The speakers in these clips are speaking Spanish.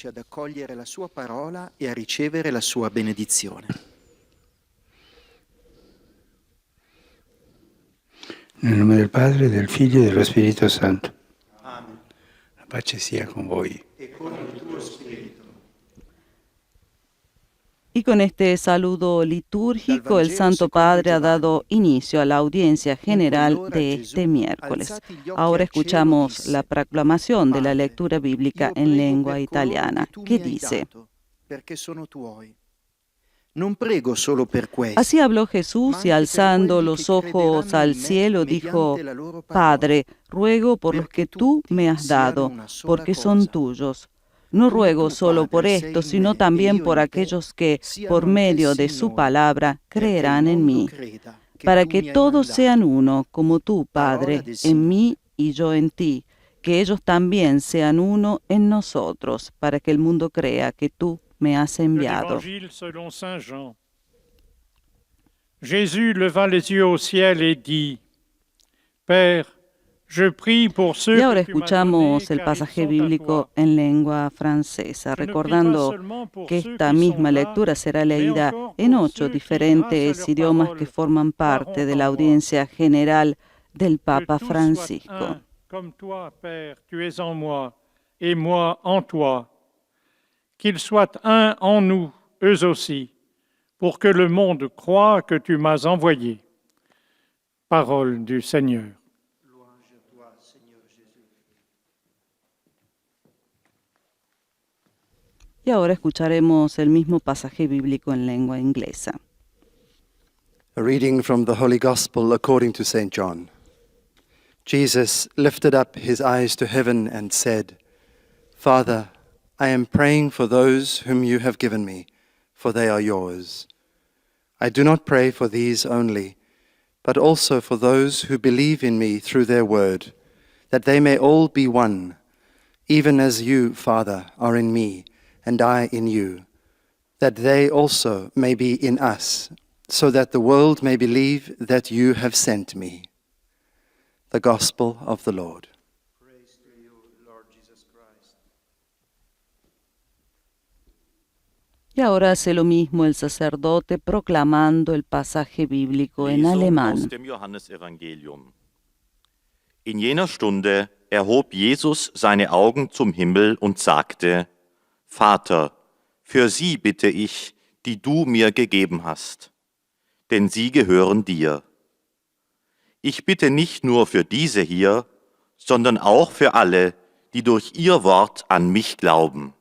Aiutaci ad accogliere la sua parola e a ricevere la sua benedizione. Nel nome del Padre, del Figlio e dello Spirito Santo. Amen. La pace sia con voi. E con il tuo spirito. Y con este saludo litúrgico, el Santo Padre ha dado inicio a la audiencia general de este miércoles. Ahora escuchamos la proclamación de la lectura bíblica en lengua italiana, que dice: Así habló Jesús y alzando los ojos al cielo dijo: Padre, ruego por los que tú me has dado, porque son tuyos. No ruego solo por esto, sino también por aquellos que, por medio de su palabra, creerán en mí, para que todos sean uno, como tú, Padre, en mí y yo en ti, que ellos también sean uno en nosotros, para que el mundo crea que tú me has enviado. Jésus leva les yeux au ciel et dit: Père, y ahora escuchamos el pasaje bíblico en lengua francesa, recordando que esta misma lectura será leída en 8 diferentes idiomas que forman parte de la audiencia general del Papa Francisco. Comme toi, Père, tu es en moi, et moi en toi. Qu'ils soient un en nous, eux aussi, pour que le monde croie que tu m'as envoyé. Parole du Seigneur. Y ahora escucharemos el mismo pasaje bíblico en lengua inglesa. A reading from the Holy Gospel according to St. John. Jesus lifted up his eyes to heaven and said, Father, I am praying for those whom you have given me, for they are yours. I do not pray for these only, but also for those who believe in me through their word, that they may all be one, even as you, Father, are in me, and I in you, that they also may be in us, so that the world may believe that you have sent me. The Gospel of the Lord. Praise to you, Lord Jesus Christ. Y ahora hace lo mismo el sacerdote proclamando el pasaje bíblico en alemán. Aus dem Johannesevangelium. In jener Stunde erhob Jesus seine Augen zum Himmel und sagte: Vater, für sie bitte ich, die du mir gegeben hast, denn sie gehören dir. Ich bitte nicht nur für diese hier, sondern auch für alle, die durch ihr Wort an mich glauben.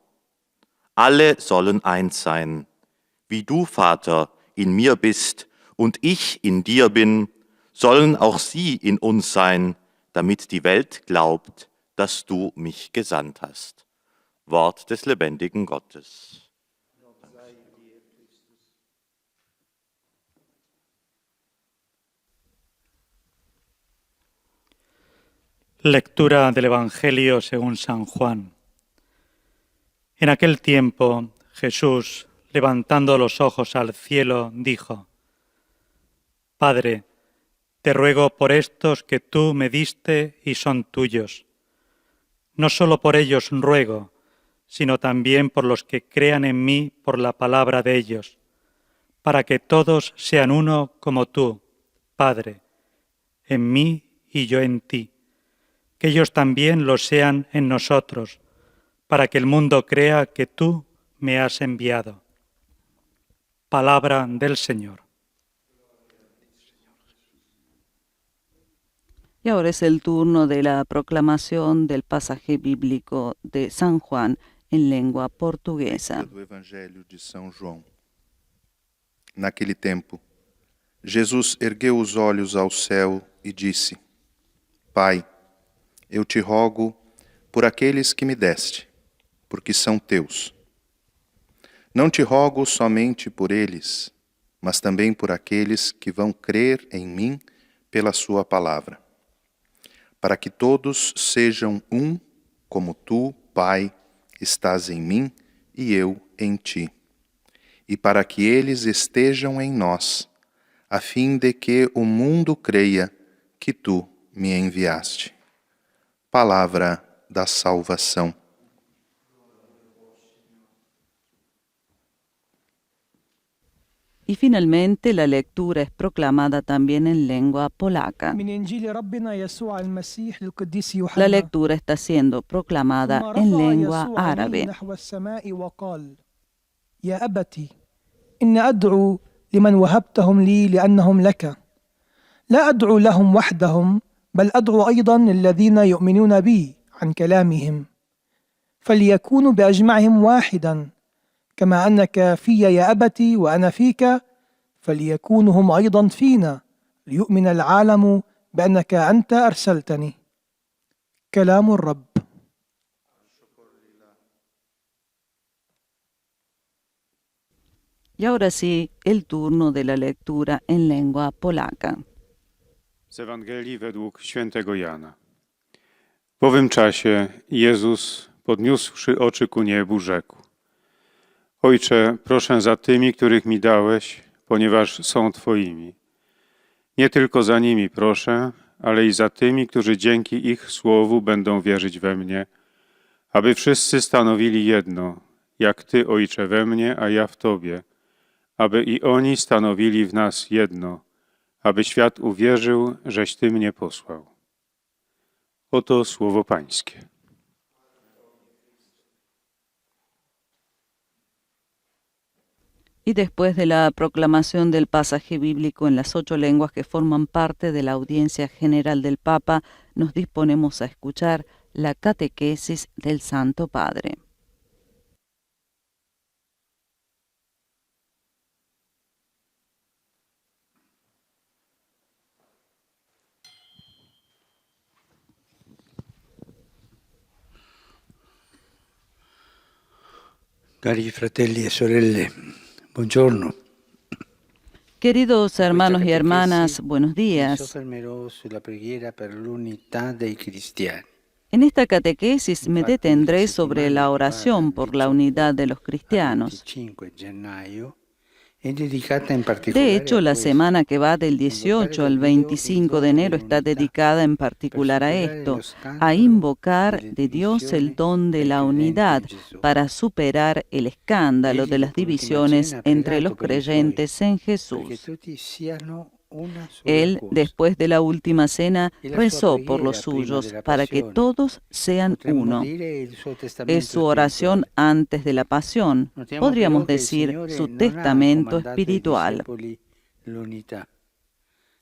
Alle sollen eins sein, wie du, Vater, in mir bist und ich in dir bin, sollen auch sie in uns sein, damit die Welt glaubt, dass du mich gesandt hast. Wort des lebendigen Gottes. Lectura del Evangelio según San Juan. En aquel tiempo, Jesús, levantando los ojos al cielo, dijo: Padre, te ruego por estos que tú me diste y son tuyos. No solo por ellos ruego, sino también por los que crean en mí por la palabra de ellos, para que todos sean uno como tú, Padre, en mí y yo en ti, que ellos también lo sean en nosotros, para que el mundo crea que tú me has enviado. Palabra del Señor. Y ahora es el turno de la proclamación del pasaje bíblico de San Juan em língua portuguesa. Do Evangelho de São João. Naquele tempo, Jesus ergueu os olhos ao céu e disse: Pai, eu te rogo por aqueles que me deste, porque são teus. Não te rogo somente por eles, mas também por aqueles que vão crer em mim pela sua palavra, para que todos sejam um, como tu, Pai, estás em mim e eu em ti, e para que eles estejam em nós, a fim de que o mundo creia que tu me enviaste. Palavra da salvação. Y finalmente la lectura es proclamada también en lengua polaca. من إنجيل ربنا يسوع المسيح للقديس La يوحنا. lectura está siendo proclamada ثم en رفع lengua يسوع عينيه árabe. نحو السماء وقال: يا أبت إن أدعو لمن وهبتهم لي لأنهم لك، لا أدعو لهم وحدهم بل أدعو أيضا الذين يؤمنون بي عن كلامهم، فليكونوا بأجمعهم واحدا كما أنك في يا أبت وأنا فيك، فليكونوا هم أيضا فينا ليؤمن العالم بأنك أنت أرسلتني. كلام الرب. Y ahora sí, el turno de la lectura en lengua polaca. Z Ewangelii według świętego Jana. W owym czasie Jezus, podniósłszy oczy ku niebu, rzekł: Ojcze, proszę za tymi, których mi dałeś, ponieważ są Twoimi. Nie tylko za nimi proszę, ale i za tymi, którzy dzięki ich słowu będą wierzyć we mnie, aby wszyscy stanowili jedno, jak Ty, Ojcze, we mnie, a ja w Tobie, aby i oni stanowili w nas jedno, aby świat uwierzył, żeś Ty mnie posłał. Oto słowo Pańskie. Y después de la proclamación del pasaje bíblico en las 8 lenguas que forman parte de la audiencia general del Papa, nos disponemos a escuchar la catequesis del Santo Padre. Cari fratelli e sorelle, buongiorno. Queridos hermanos y hermanas, buenos Mi días. soffermerò sulla preghiera per l'unità dei cristiani. En esta catequesis me detendré sobre la oración por la unidad de los Al cristianos. 25 gennaio è dedicata in particolare De hecho, a la questo. semana que va del 18 al 25 de enero está dedicada en particular a esto, a invocar de Dios el don de la unidad para superar el escándalo de las divisiones entre los creyentes en Perché Jesús. tutti siano una sola Él, cosa. después de la última cena, Y la rezó sua por los preghiera prima suyos della para que passione. todos sean Potremmo uno. dire il suo testamento Es su oración spirituale. antes de la pasión, Notiamo podríamos però che il decir Signore su non ha testamento comandato ai espiritual. discepoli l'unità.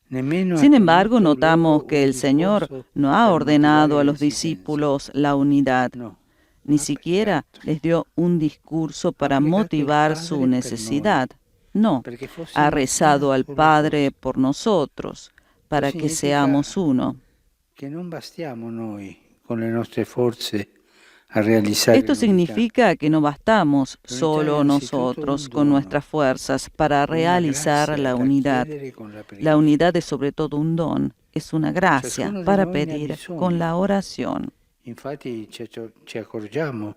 Nemmeno ha Sin embargo, tenuto notamos loro que un el Señor discorso no ha per ordenado motivare a los l'esistenza. discípulos la unidad, No, ni ha siquiera pregato les dio un discurso para pregato al motivar Padre su per necesidad. No, perché fossimo ha rezado una al sola Padre cosa. por nosotros, para que significa seamos uno. che non bastiamo noi con le nostre forze a realizzare Esto l'unità. significa que no bastamos L'unità è solo innanzitutto nosotros un con dono, nuestras fuerzas para una realizar grazia la da unidad. chiedere con la preghiera. La unidad es sobre todo un don, es una gracia Ciascuno di para noi ne ha pedir bisogno. con la oración. Infatti ci accorgiamo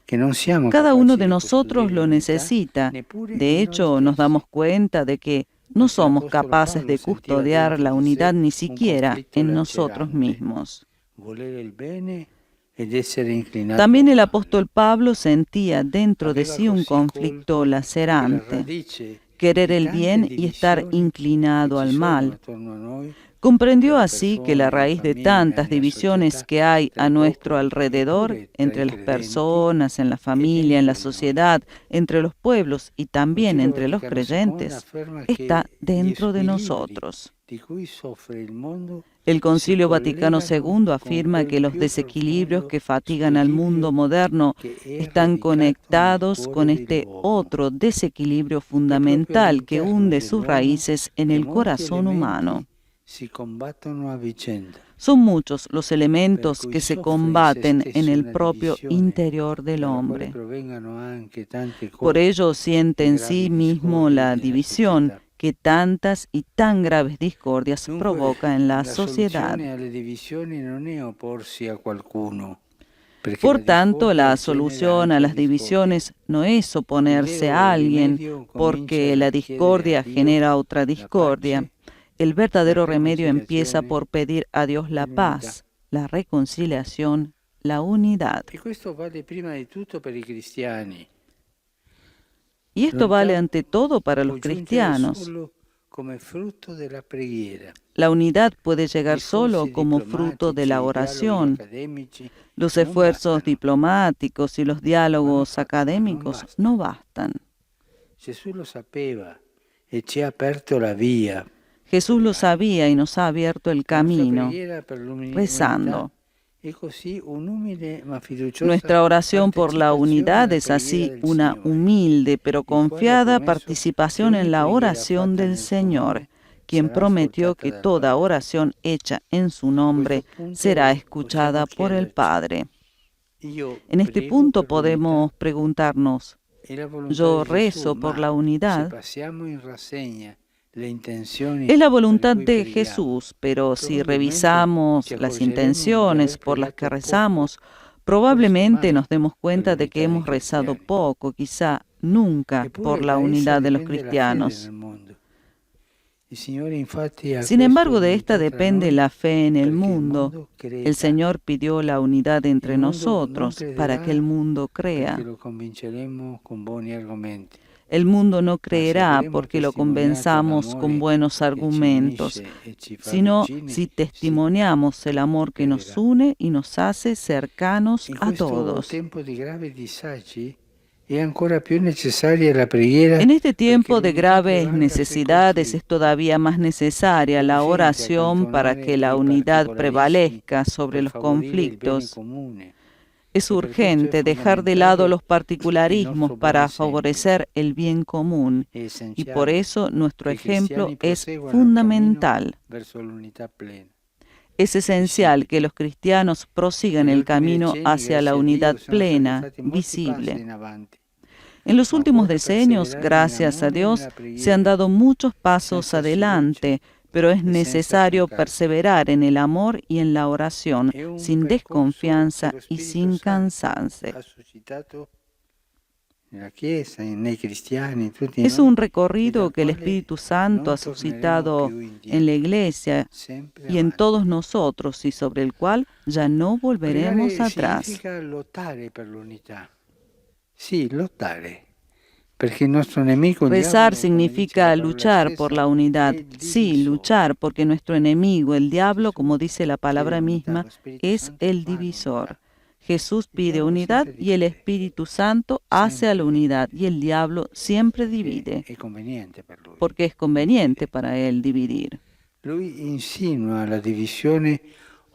che non siamo Cada capaci uno de di nosotros costruire lo l'unità necesita. neppure De in hecho, noi nos stessi. damos cuenta de que no Perché somos l'Apostolo capaces Paolo de sentiva custodiar dentro la di sé unidad ni un siquiera conflitto en nosotros lacerante, mismos. volere il bene ed essere inclinato También al el male. apóstol Pablo sentía dentro de Aveva sí un così conflicto colto che la lacerante, radice querer di el tante bien y estar divisioni inclinado che al ci sono mal. attorno a noi, Comprendió tra así que la persone, raíz de famiglia, tantas nella divisiones società, que hay tra a i nuestro popoli, alrededor, eppure tra entre i las credenti, personas, en la è familia, en la dentro di noi. sociedad, entre los pueblos y Il también Concilio entre los Vaticano II creyentes, afferma está che gli dentro de squilibri nosotros. di cui soffre il mondo El Concilio si Vaticano collegano II con afirma quel que los più desequilibrios profondo que fatigan al mundo squilibrio moderno che è están radicato nel conectados cuore con este dell'uomo, otro desequilibrio che proprio fundamental que all'interno hunde sus dell'uomo raíces en che el molti corazón humano. elementi si combattono a vicenda, Son muchos los per elementos cui que se soffre in se combaten en stesso el una propio divisione interior del dalla quale hombre. provengano anche tante Por colpe ello siente e en gravi sí mismo discordie la nella división società. que tantas y tan graves discordias Dunque, provoca en la la sociedad. soluzione alle divisioni non è opporsi a qualcuno, perché Por la tanto, discordia la genera solución a altra las discordia. divisiones no es Il oponerse vero a alguien rimedio porque comincia la a chiedere discordia a Dio genera otra la discordia. pace, El verdadero la remedio empieza reconciliazione por pedir a Dios la e l'unità. paz, la reconciliación, la unidad. E questo vale prima di tutto per i cristiani. Y esto vale ante todo para los cristianos. La unidad puede llegar solo como fruto de la oración. Los esfuerzos diplomáticos y los diálogos académicos no bastan. Jesús lo sabía y nos ha abierto el camino, rezando. Nuestra oración por la unidad es así una humilde pero confiada participación en la oración del Señor, quien prometió que toda oración hecha en su nombre será escuchada por el Padre. En este punto podemos preguntarnos, ¿yo rezo por la unidad? Es la voluntad de Jesús, pero si revisamos las intenciones por las que rezamos, probablemente nos demos cuenta de que hemos rezado poco, quizá nunca, por la unidad de los cristianos. Sin embargo, de esta depende la fe en el mundo. El Señor pidió la unidad entre nosotros para que el mundo crea. El mundo no creerá porque lo convenzamos con buenos argumentos, sino si testimoniamos el amor que nos une y nos hace cercanos a todos. En este tiempo de graves necesidades es todavía más necesaria la oración para que la unidad prevalezca sobre los conflictos. Es urgente dejar de lado los particularismos para favorecer el bien común y por eso nuestro ejemplo es fundamental. Es esencial que los cristianos prosigan el camino hacia la unidad plena, visible. En los últimos decenios, gracias a Dios, se han dado muchos pasos adelante, pero es necesario perseverar en el amor y en la oración, sin desconfianza y sin cansarse. Es un recorrido que el Espíritu Santo ha suscitado en la Iglesia y en todos nosotros y sobre el cual ya no volveremos atrás. Rezar significa luchar por la unidad. Sí, luchar, porque nuestro enemigo, el diablo, como dice la palabra misma, es el divisor. Jesús pide unidad y el Espíritu Santo hace a la unidad y el diablo siempre divide, porque es conveniente para él dividir.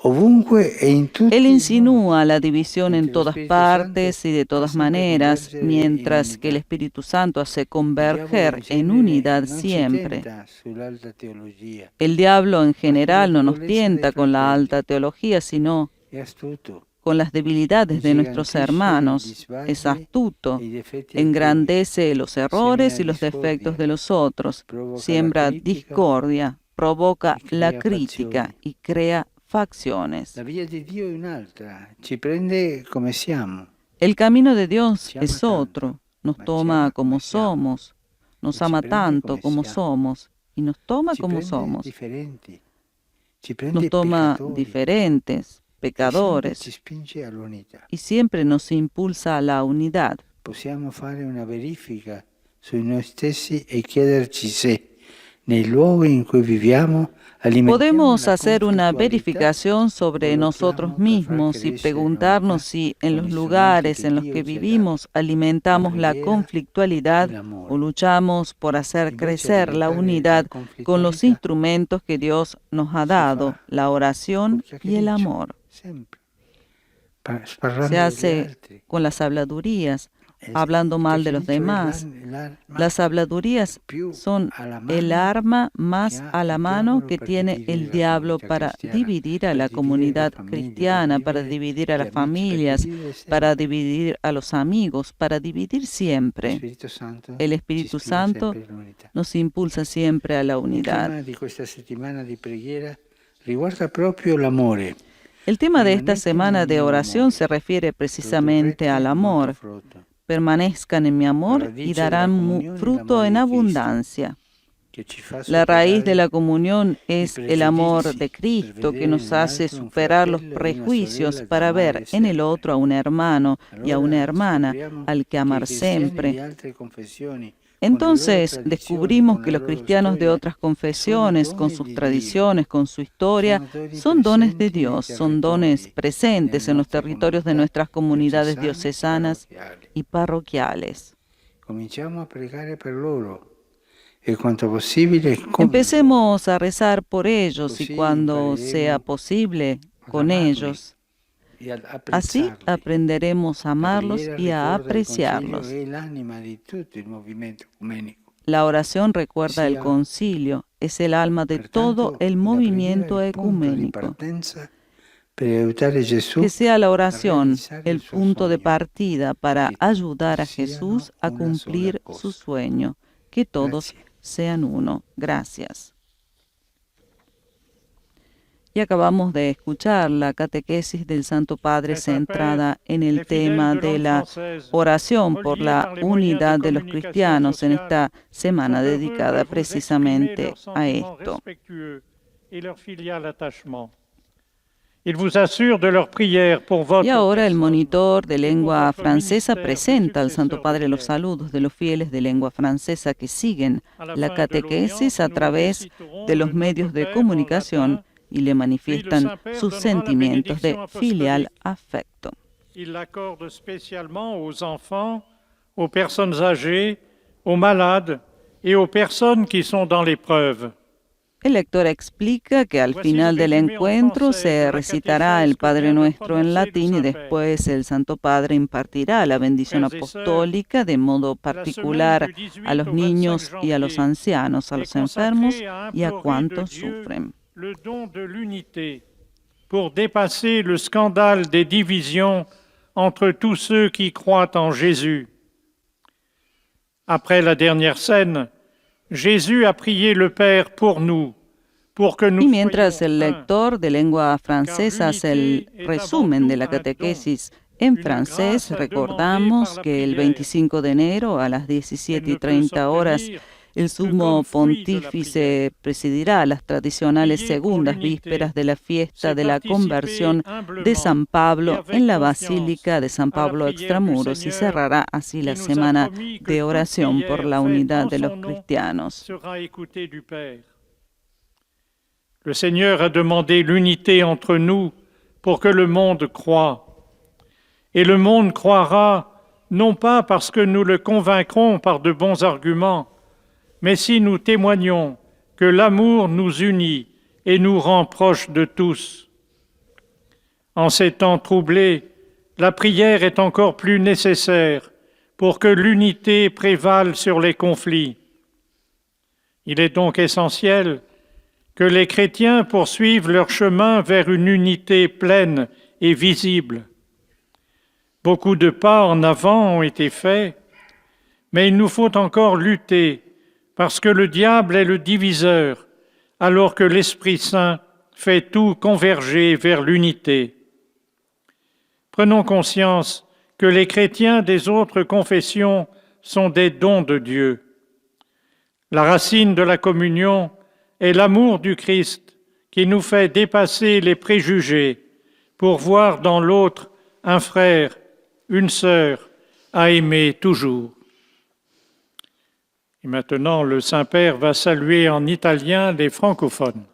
Él insinúa la división en todas partes y de todas maneras, mientras que el Espíritu Santo hace converger en unidad siempre. El diablo en general no nos tienta con la alta teología, sino con las debilidades de nuestros hermanos. Es astuto, engrandece los errores y los defectos de los otros, siembra discordia, provoca la crítica y crea facciones. El camino de Dios es otro, nos toma como somos, nos ama tanto como somos y nos toma como somos. Nos toma diferentes, pecadores, y siempre nos impulsa a la unidad. Possiamo fare una verifica su noi stessi e chiederci se nei luoghi in cui viviamo podemos hacer una verificación sobre nosotros mismos y preguntarnos si en los lugares en los que vivimos alimentamos la conflictualidad o luchamos por hacer crecer la unidad con los instrumentos que Dios nos ha dado, la oración y el amor. Se hace con las habladurías, hablando mal de los demás. Las habladurías son el arma más a la mano que tiene el diablo para dividir a la comunidad cristiana, para dividir a las familias, para dividir a los amigos, para dividir siempre. El Espíritu Santo nos impulsa siempre a la unidad. El tema de esta semana de oración se refiere precisamente al amor. Permanezcan en mi amor y darán fruto en abundancia. La raíz de la comunión es el amor de Cristo que nos hace superar los prejuicios para ver en el otro a un hermano y a una hermana al que amar siempre. Entonces descubrimos que los cristianos de otras confesiones, con sus tradiciones, con su historia, son dones de Dios, son dones presentes en los territorios de nuestras comunidades diocesanas y parroquiales. Empecemos a rezar por ellos y cuando sea posible con ellos. Así aprenderemos a amarlos y a apreciarlos. La oración recuerda el concilio, es el alma de todo el movimiento ecuménico. Que sea la oración el punto de partida para ayudar a Jesús a cumplir su sueño, que todos sean uno. Gracias. Y acabamos de escuchar la catequesis del Santo Padre centrada en el tema de la oración por la unidad de los cristianos en esta semana dedicada precisamente a esto. Y ahora el monitor de lengua francesa presenta al Santo Padre los saludos de los fieles de lengua francesa que siguen la catequesis a través de los medios de comunicación y le manifiestan sus sentimientos de filial afecto. Il l'accorde spécialement aux enfants, aux personnes âgées, aux malades et aux personnes qui sont dans l'épreuve. El lector explica que al final del encuentro se recitará el Padre Nuestro en latín y después el Santo Padre impartirá la bendición apostólica de modo particular a los niños y a los ancianos, a los enfermos y a cuantos sufren. Le don de l'unité pour dépasser le scandale des divisions entre tous ceux qui croient en Jésus. Après la dernière scène, Jésus a prié le Père pour nous, pour que nous y mientras el lector de lengua francesa hace el resumen de la catequesis en francés, recordamos que el 25 de enero a las 17:30 horas el sumo pontífice presidirá las tradicionales segundas vísperas de la fiesta de la conversión de San Pablo en la Basílica de San Pablo Extramuros y cerrará así la semana de oración por la unidad de los cristianos. Le Seigneur a demandé l'unité entre nous pour que le monde croie. Et le monde croira non pas parce que nous le convaincrons par de bons arguments, mais si nous témoignons que l'amour nous unit et nous rend proches de tous. En ces temps troublés, la prière est encore plus nécessaire pour que l'unité prévale sur les conflits. Il est donc essentiel que les chrétiens poursuivent leur chemin vers une unité pleine et visible. Beaucoup de pas en avant ont été faits, mais il nous faut encore lutter parce que le diable est le diviseur, alors que l'Esprit Saint fait tout converger vers l'unité. Prenons conscience que les chrétiens des autres confessions sont des dons de Dieu. La racine de la communion est l'amour du Christ qui nous fait dépasser les préjugés pour voir dans l'autre un frère, une sœur à aimer toujours. Et maintenant, le Saint-Père va saluer en italien les francophones.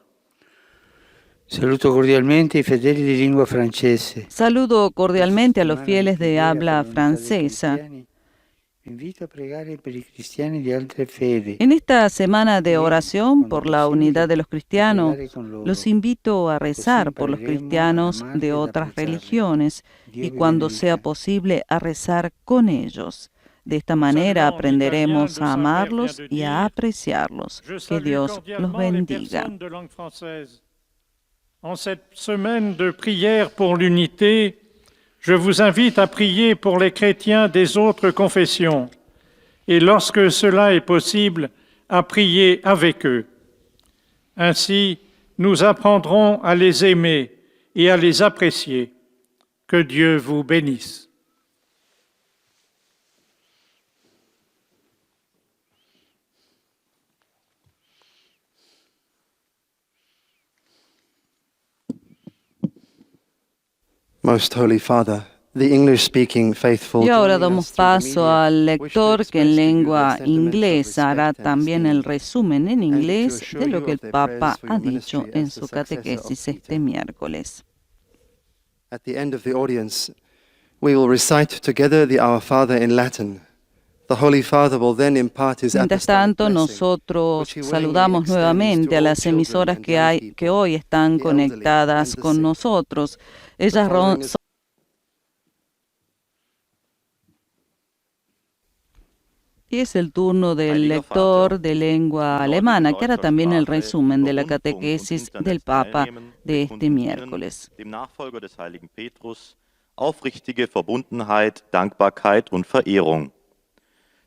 Saluto cordialmente i fedeli di lingua francese. Saludo cordialmente a los fieles de habla francesa. Invito a pregare per i cristiani di altre fedi. En esta semana de oración por la unidad de los cristianos, los invito a rezar por los cristianos de otras religiones y cuando sea posible a rezar con ellos. De esta manera aprenderemos a amarlos y a apreciarlos. Que Dios los bendiga. En cette semaine de prière pour l'unité, je vous invite à prier pour les chrétiens des autres confessions et lorsque cela est possible, à prier avec eux. Ainsi, nous apprendrons à les aimer et à les apprécier. Que Dieu vous bénisse. Most Holy Father, the English-speaking faithful. Y ahora joining damos us through the paso media, al wish to lector que en express to you their lengua sentiments of inglesa hará respect and también el esteem, resumen en and to inglés assure de lo you que of el their Papa prayers for ha your dicho ministry en as the su successor of catequesis este Peter. miércoles. At the end of the audience, we will recite together the Our Father in Latin. The Holy Father will then impart his Mientras apostolic tanto, blessing, nosotros which he willingly saludamos extends to nuevamente a all las children emisoras and young people, que hoy están the elderly conectadas and the con sick. nosotros. The Ellas following is Y es el turno del lector de lengua alemana, que hará también el resumen de la catequesis del Papa de este miércoles. Dem Nachfolger des heiligen Petrus aufrichtige Verbundenheit, Dankbarkeit und Verehrung.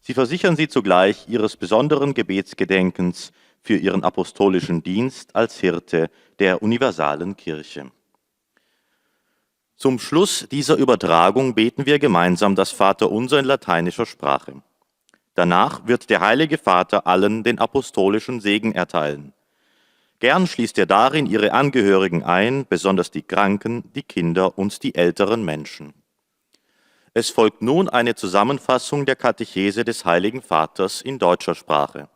Sie versichern sie zugleich ihres besonderen Gebetsgedenkens für ihren apostolischen Dienst als Hirte der universalen Kirche. Zum Schluss dieser Übertragung beten wir gemeinsam das Vaterunser in lateinischer Sprache. Danach wird der Heilige Vater allen den apostolischen Segen erteilen. Gern schließt er darin ihre Angehörigen ein, besonders die Kranken, die Kinder und die älteren Menschen. Es folgt nun eine Zusammenfassung der Katechese des Heiligen Vaters in deutscher Sprache.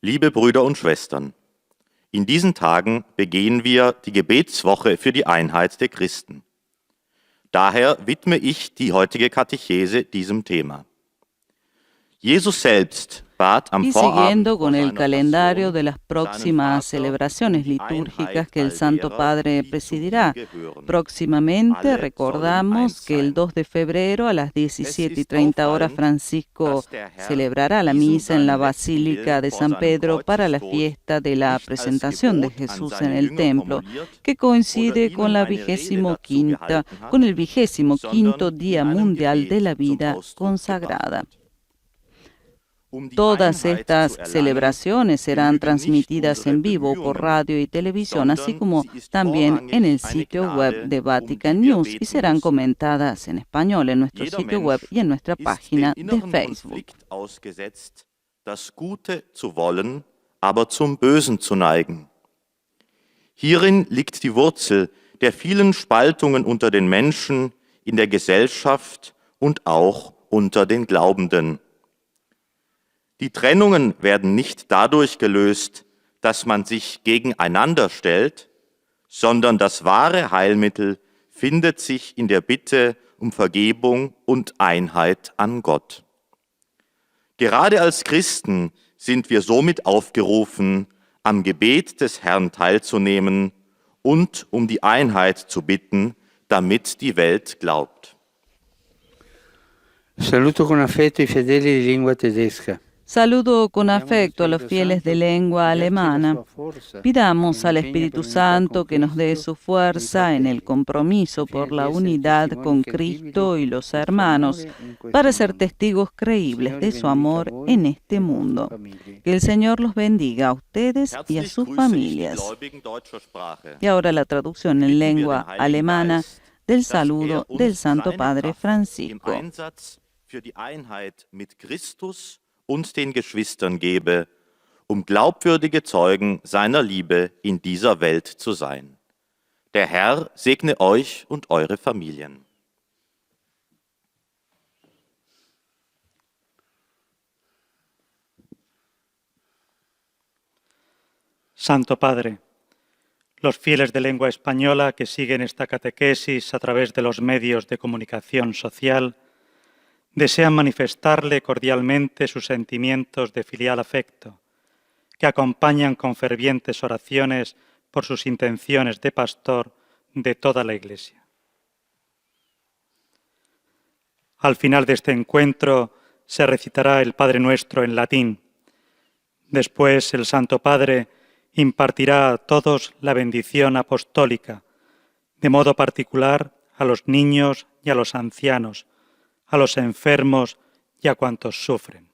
Liebe Brüder und Schwestern, in diesen Tagen begehen wir die Gebetswoche für die Einheit der Christen. Daher widme ich die heutige Katechese diesem Thema. Jesus selbst bat am Y Vorabend siguiendo vor con el seiner calendario Passion de las seinen próximas Vater celebraciones und die litúrgicas Einheit que el all Santo derer, Padre die zu ihm presidirá. gehören. Próximamente Alle recordamos sollen que el eins 2 de febrero a las Es 17:30 ist horas auffallend, Francisco dass der Herr celebrará la diesen misa en la seinen letzten Basílica Willen de vor San seinem Pedro para la Kreuzestod fiesta de la nicht als presentación de Gebot an Jesús en seine el Jünger templo, formuliert que oder coincide con ihnen la eine Rede dazu 25ª, gehalten hat, con el 25º sondern Día in einem Mundial de la Gebet zum Vida Ausdruck consagrada. gebracht hat. Die Todas Einheit estas zu erlangen, celebraciones serán genügen nicht transmitidas unsere en vivo por Bemühungen, radio y televisión, así sondern como sie ist también en vorrangig el eine sitio web Gnade, de Vatican die wir News, y beten serán müssen. comentadas en español en nuestro Jeder sitio web Mensch y en nuestra ist página dem de inneren Facebook. Konflikt ausgesetzt, das Gute zu wollen, aber zum Bösen zu neigen. Hierin liegt die Wurzel der vielen Spaltungen unter den Menschen, in der Gesellschaft und auch unter den Glaubenden. Die Trennungen werden nicht dadurch gelöst, dass man sich gegeneinander stellt, sondern das wahre Heilmittel findet sich in der Bitte um Vergebung und Einheit an Gott. Gerade als Christen sind wir somit aufgerufen, am Gebet des Herrn teilzunehmen und um die Einheit zu bitten, damit die Welt glaubt. Saluto con affetto i fedeli di lingua tedesca. Saludo con afecto a los fieles de lengua alemana. Pidamos al Espíritu Santo que nos dé su fuerza en el compromiso por la unidad con Cristo y los hermanos, para ser testigos creíbles de su amor en este mundo. Que el Señor los bendiga a ustedes y a Herzlich sus grüße ich die familias. Gläubigen deutscher Sprache. Y ahora la traducción en lengua alemana del saludo dass del uns Santo seine Padre Kraft Francisco. Im Einsatz für die Einheit mit Christus und den Geschwistern gebe, um glaubwürdige Zeugen seiner Liebe in dieser Welt zu sein. Der Herr segne euch und eure Familien. Santo Padre, los fieles de lengua española que siguen esta catequesis a través de los medios de comunicación social desean manifestarle cordialmente sus sentimientos de filial afecto, que acompañan con fervientes oraciones por sus intenciones de pastor de toda la Iglesia. Al final de este encuentro se recitará el Padre Nuestro en latín. Después el Santo Padre impartirá a todos la bendición apostólica, de modo particular a los niños y a los ancianos, a los enfermos y a cuantos sufren.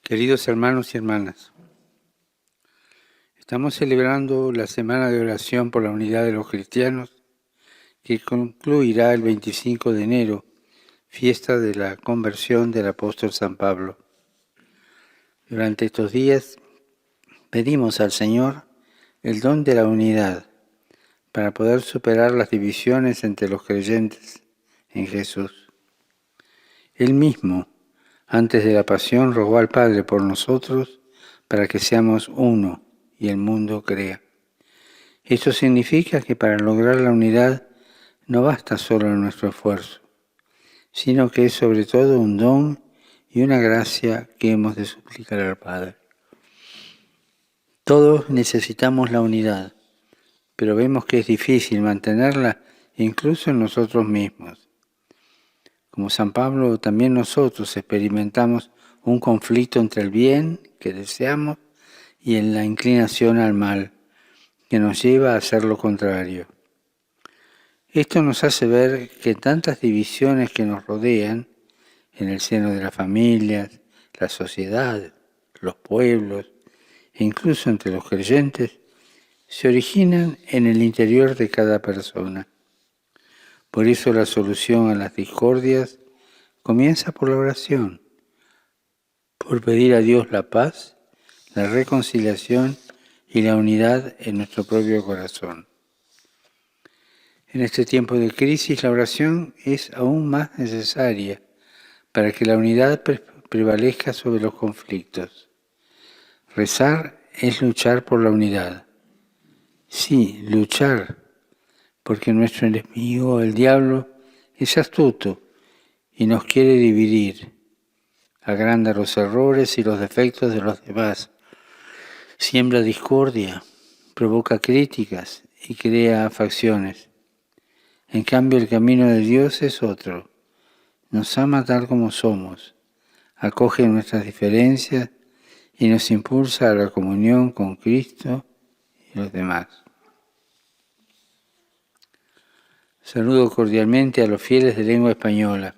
Queridos hermanos y hermanas, Estamos celebrando la Semana de Oración por la Unidad de los Cristianos, que concluirá el 25 de enero, fiesta de la conversión del apóstol San Pablo. Durante estos días pedimos al Señor el don de la unidad para poder superar las divisiones entre los creyentes en Jesús. Él mismo, antes de la pasión, rogó al Padre por nosotros para que seamos uno y el mundo crea. Esto significa que para lograr la unidad no basta solo nuestro esfuerzo, sino que es sobre todo un don y una gracia que hemos de suplicar al Padre. Todos necesitamos la unidad, pero vemos que es difícil mantenerla incluso en nosotros mismos. Como San Pablo, también nosotros experimentamos un conflicto entre el bien que deseamos y en la inclinación al mal, que nos lleva a hacer lo contrario. Esto nos hace ver que tantas divisiones que nos rodean, en el seno de las familias, la sociedad, los pueblos, e incluso entre los creyentes, se originan en el interior de cada persona. Por eso la solución a las discordias comienza por la oración, por pedir a Dios la paz, la reconciliación y la unidad en nuestro propio corazón. En este tiempo de crisis, la oración es aún más necesaria para que la unidad prevalezca sobre los conflictos. Rezar es luchar por la unidad. Sí, luchar, porque nuestro enemigo, el diablo, es astuto y nos quiere dividir. Agranda los errores y los defectos de los demás. Siembra discordia, provoca críticas y crea facciones. En cambio, el camino de Dios es otro. Nos ama tal como somos, acoge nuestras diferencias y nos impulsa a la comunión con Cristo y los demás. Saludo cordialmente a los fieles de lengua española.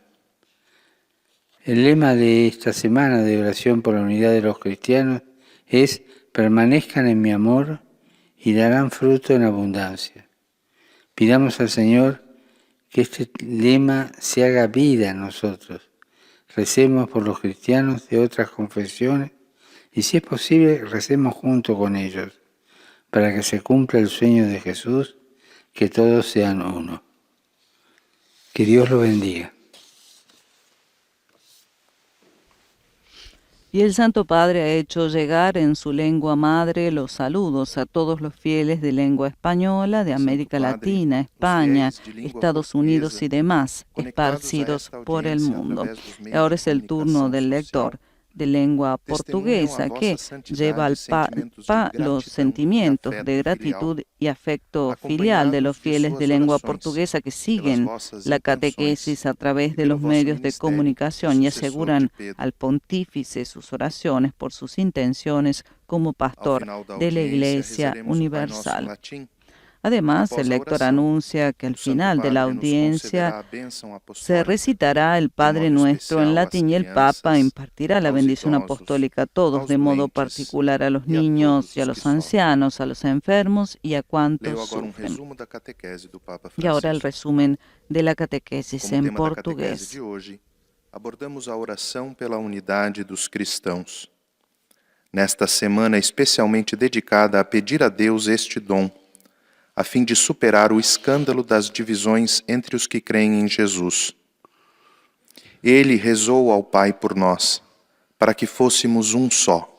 El lema de esta semana de oración por la unidad de los cristianos es: permanezcan en mi amor y darán fruto en abundancia. Pidamos al Señor que este lema se haga vida en nosotros. Recemos por los cristianos de otras confesiones y, si es posible, recemos junto con ellos para que se cumpla el sueño de Jesús, que todos sean uno. Que Dios lo bendiga. Y el Santo Padre ha hecho llegar en su lengua madre los saludos a todos los fieles de lengua española de América Latina, España, Estados Unidos y demás, esparcidos por el mundo. Y ahora es el turno del lector de lengua portuguesa, que lleva al los sentimientos de gratitud y afecto filial de los fieles de lengua portuguesa que siguen la catequesis a través de los medios de comunicación y aseguran al pontífice sus oraciones por sus intenciones como pastor de la Iglesia Universal. Además, el lector anuncia que al final de la audiencia se recitará el Padre Nuestro en latín y el Papa impartirá la bendición apostólica a todos, de modo particular a los niños y a los ancianos, a los enfermos y a cuantos sufren. Y ahora el resumen de la catequesis en portugués. Abordamos a oração pela unidade dos cristãos. Nesta semana especialmente dedicada a pedir a Deus este dom, a fim de superar o escândalo das divisões entre os que creem em Jesus. Ele rezou ao Pai por nós, para que fôssemos um só.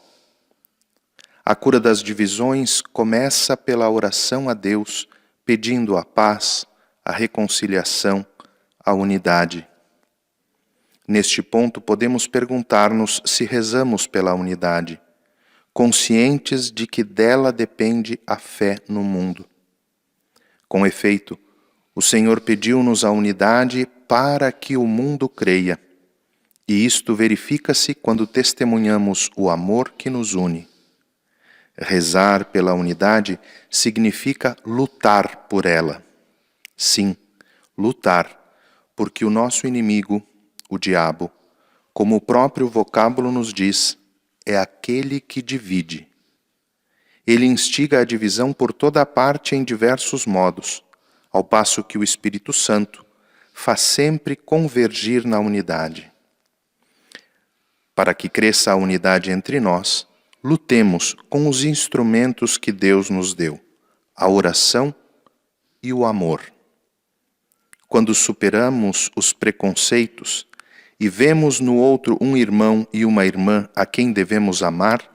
A cura das divisões começa pela oração a Deus, pedindo a paz, a reconciliação, a unidade. Neste ponto, podemos perguntar-nos se rezamos pela unidade, conscientes de que dela depende a fé no mundo. Com efeito, o Senhor pediu-nos a unidade para que o mundo creia, e isto verifica-se quando testemunhamos o amor que nos une. Rezar pela unidade significa lutar por ela. Sim, lutar, porque o nosso inimigo, o diabo, como o próprio vocábulo nos diz, é aquele que divide. Ele instiga a divisão por toda a parte em diversos modos, ao passo que o Espírito Santo faz sempre convergir na unidade. Para que cresça a unidade entre nós, lutemos com os instrumentos que Deus nos deu, a oração e o amor. Quando superamos os preconceitos e vemos no outro um irmão e uma irmã a quem devemos amar,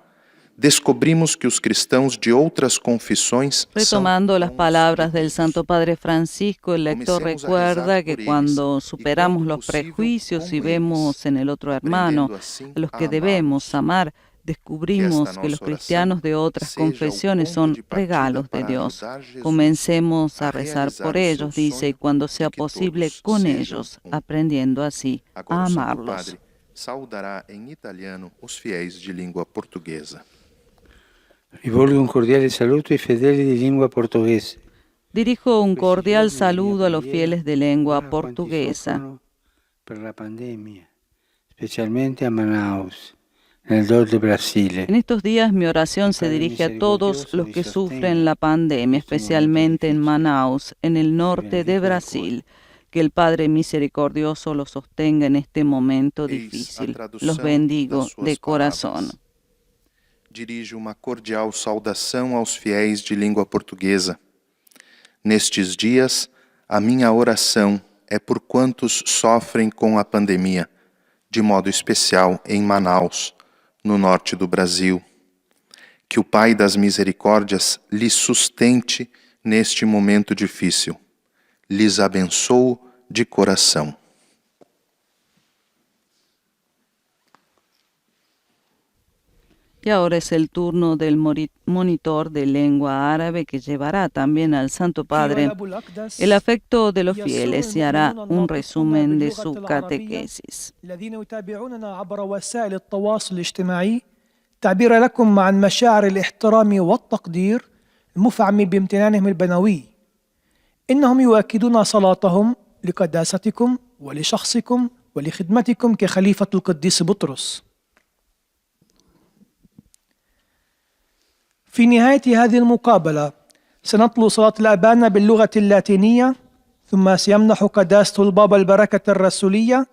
descobrimos que os cristãos de outras confissões Retomando las palabras del Santo Padre Francisco, el lector recuerda que cuando superamos los prejuicios y vemos en el otro hermano a los que debemos amar, descubrimos que los cristianos de otras confesiones son regalos de Dios. Comencemos a rezar por ellos, dice, y cuando sea posible con ellos, aprendiendo así a amarlos. Saudará em italiano os fiéis de língua portuguesa. Rivolgo un cordiale saluto ai fedeli di lingua portoghese. Dirijo un cordial saludo a los fieles de lengua portuguesa. Per la pandemia, specialmente a Manaus, nel nord del Brasile. En estos días mi oración se dirige a todos los que sufren la pandemia, especialmente en Manaus, en el norte de Brasil. Que el Padre misericordioso los sostenga en este momento difícil. Los bendigo de corazón. Dirijo uma cordial saudação aos fiéis de língua portuguesa. Nestes dias, a minha oração é por quantos sofrem com a pandemia, de modo especial em Manaus, no norte do Brasil. Que o Pai das Misericórdias lhes sustente neste momento difícil. Lhes abençoo de coração. Y ahora es el turno del monitor de lengua árabe que llevará también al Santo Padre el afecto de los fieles y hará un resumen de su catequesis. تعبير لكم عن مشاعر الاحترام والتقدير المفعم بامتنانهم البنوي. إنهم يؤكدون صلاتهم لقداستكم ولشخصكم ولخدمتكم كخليفة القديس بطرس. في نهاية هذه المقابلة سنتلو صلاة الأبانا باللغة اللاتينية، ثم سيمنح قداسة البابا البركة الرسولية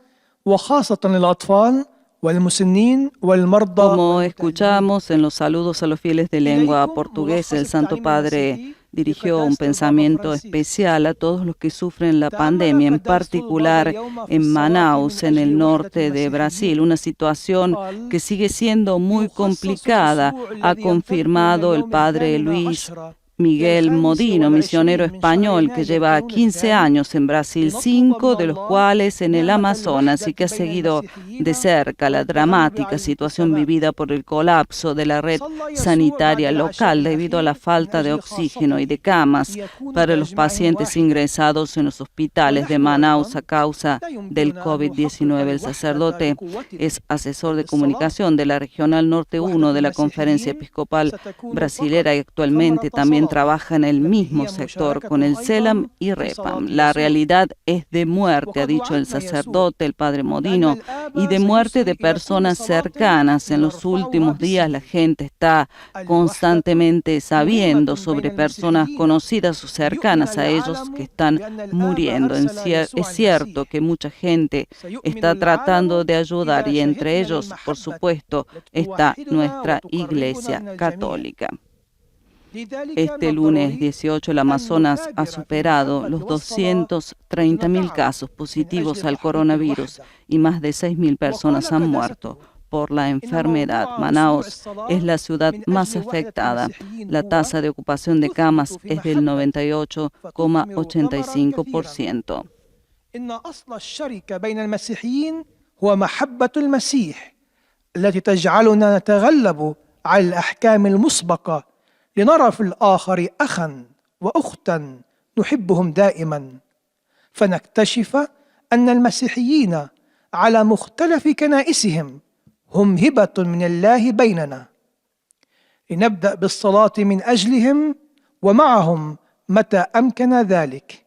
وخاصة للأطفال والمسنين والمرضى. Como escuchamos en los saludos a los fieles de lengua portuguesa, el Santo Padre dirigió un pensamiento especial a todos los que sufren la pandemia, en particular en Manaus, en el norte de Brasil, una situación que sigue siendo muy complicada, ha confirmado el Padre Luis Miguel Modino, misionero español que lleva 15 años en Brasil, 5 de los cuales en el Amazonas, y que ha seguido de cerca la dramática situación vivida por el colapso de la red sanitaria local debido a la falta de oxígeno y de camas para los pacientes ingresados en los hospitales de Manaus a causa del COVID-19. El sacerdote es asesor de comunicación de la Regional Norte 1 de la Conferencia Episcopal Brasilera y actualmente también trabaja en el mismo sector con el CELAM y REPAM. La realidad es de muerte, ha dicho el sacerdote, el Padre Modino, y de muerte de personas cercanas. En los últimos días la gente está constantemente sabiendo sobre personas conocidas o cercanas a ellos que están muriendo. Es cierto que mucha gente está tratando de ayudar y entre ellos, por supuesto, está nuestra Iglesia Católica. Este lunes 18 el Amazonas ha superado los 230.000 casos positivos al coronavirus y más de 6.000 personas han muerto por la enfermedad. Manaus es la ciudad más afectada. La tasa de ocupación de camas es del 98,85%. إن أصل الشركة بين المسيحيين هو محبة المسيح التي تجعلنا نتغلب على الأحكام المسبقة لنرى في الآخر أخا وأختا نحبهم دائما، فنكتشف أن المسيحيين على مختلف كنائسهم هم هبة من الله بيننا. لنبدأ بالصلاة من أجلهم ومعهم متى أمكن ذلك.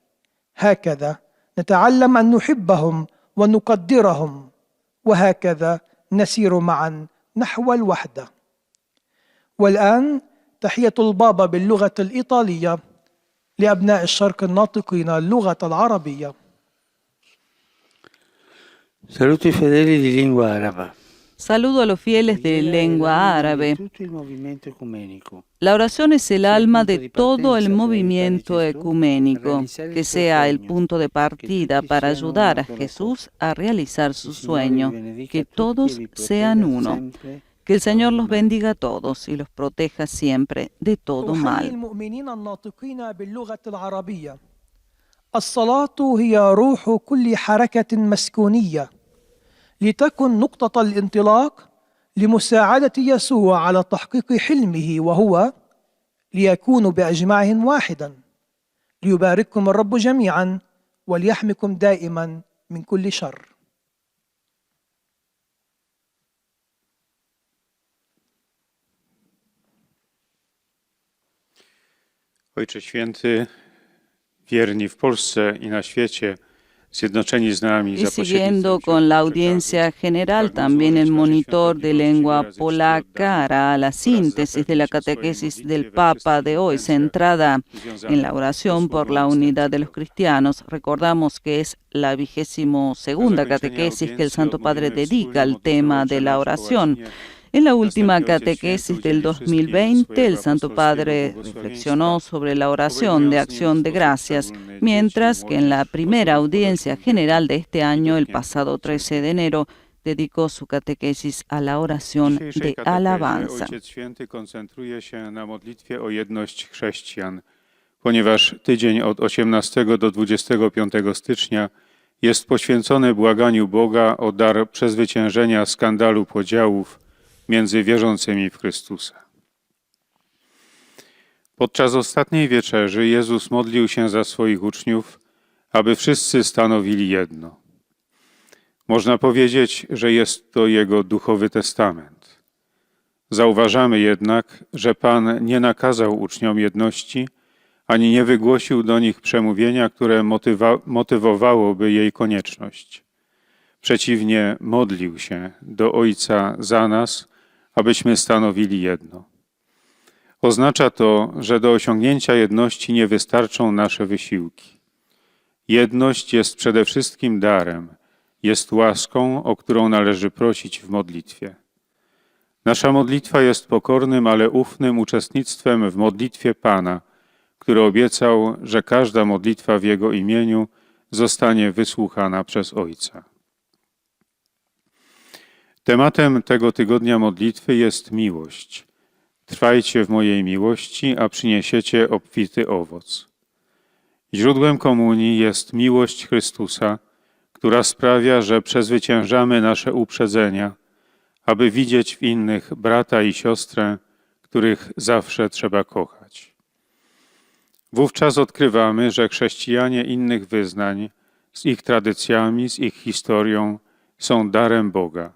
هكذا نتعلم أن نحبهم ونقدرهم، وهكذا نسير معا نحو الوحدة. والآن تحية البابا باللغة الإيطالية لأبناء الشرق الناطقين اللغة العربية. Saluto i fedeli di lingua araba. Saludo a los fieles de lengua árabe. Tutto il movimento ecumenico. La oración es el alma de todo el movimiento ecuménico, que sea el punto de partida para ayudar a Jesús a realizar su sueño, que todos sean uno. Que el Señor los bendiga a todos y los proteja siempre de todo أحيي mal. المؤمنين الناطقين باللغة العربية. الصلاة هي روح كل حركة مسكونية، لتكن نقطة الانطلاق لمساعدة يسوع على تحقيق حلمه، وهو ليكونوا بأجمعهم واحدا. ليبارككم الرب جميعا وليحمكم دائما من كل شر. Ojcze Święty, wierni w Polsce i na świecie, zjednoczeni z nami, Y zaprosili siguiendo con la audiencia general, también el monitor de lengua polaca hará la síntesis de la catequesis del Papa de hoy, centrada en la oración por la unidad de los cristianos. Recordamos que es la 22ª catequesis que el Santo Padre dedica al tema de la oración. En la última catequesis del 2020, el Santo Padre reflexionó sobre la oración de acción de gracias, mientras que en la primera audiencia general de este año, el pasado 13 de enero, dedicó su catequesis a la oración de alabanza. Ojciec Święty koncentruje się na modlitwie o jedność chrześcijan, ponieważ tydzień od 18 do 25 stycznia jest poświęcony błaganiu Boga o dar przezwyciężenia skandalu podziałów między wierzącymi w Chrystusa. Podczas ostatniej wieczerzy Jezus modlił się za swoich uczniów, aby wszyscy stanowili jedno. Można powiedzieć, że jest to Jego duchowy testament. Zauważamy jednak, że Pan nie nakazał uczniom jedności, ani nie wygłosił do nich przemówienia, które motywowałoby jej konieczność. Przeciwnie, modlił się do Ojca za nas, abyśmy stanowili jedno. Oznacza to, że do osiągnięcia jedności nie wystarczą nasze wysiłki. Jedność jest przede wszystkim darem, jest łaską, o którą należy prosić w modlitwie. Nasza modlitwa jest pokornym, ale ufnym uczestnictwem w modlitwie Pana, który obiecał, że każda modlitwa w Jego imieniu zostanie wysłuchana przez Ojca. Tematem tego tygodnia modlitwy jest miłość. Trwajcie w mojej miłości, a przyniesiecie obfity owoc. Źródłem komunii jest miłość Chrystusa, która sprawia, że przezwyciężamy nasze uprzedzenia, aby widzieć w innych brata i siostrę, których zawsze trzeba kochać. Wówczas odkrywamy, że chrześcijanie innych wyznań, z ich tradycjami, z ich historią, są darem Boga.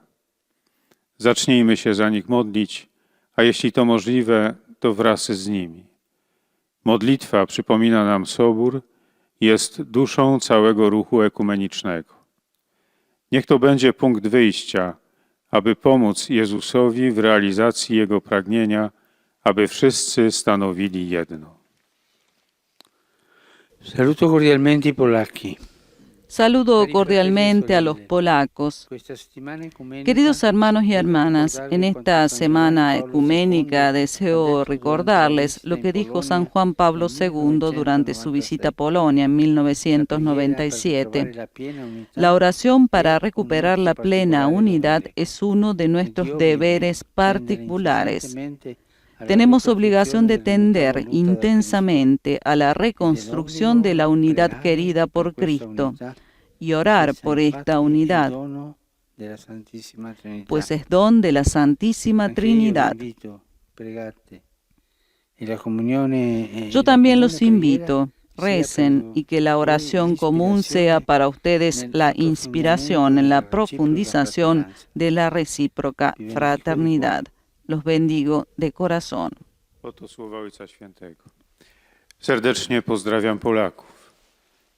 Zacznijmy się za nich modlić, a jeśli to możliwe, to wraz z nimi. Modlitwa, przypomina nam Sobór, jest duszą całego ruchu ekumenicznego. Niech to będzie punkt wyjścia, aby pomóc Jezusowi w realizacji Jego pragnienia, aby wszyscy stanowili jedno. Saluto cordialmente i polacchi. Saludo cordialmente a los polacos. Queridos hermanos y hermanas, en esta semana ecuménica deseo recordarles lo que dijo San Juan Pablo II durante su visita a Polonia en 1997. La oración para recuperar la plena unidad es uno de nuestros deberes particulares. Tenemos obligación de tender intensamente a la reconstrucción de la unidad querida por Cristo y orar por esta unidad, pues es don de la Santísima Trinidad. Yo también los invito, recen y que la oración común sea para ustedes la inspiración en la profundización de la recíproca fraternidad. Los bendigo de corazón. Oto słowa Ojca Świętego. Serdecznie pozdrawiam Polaków.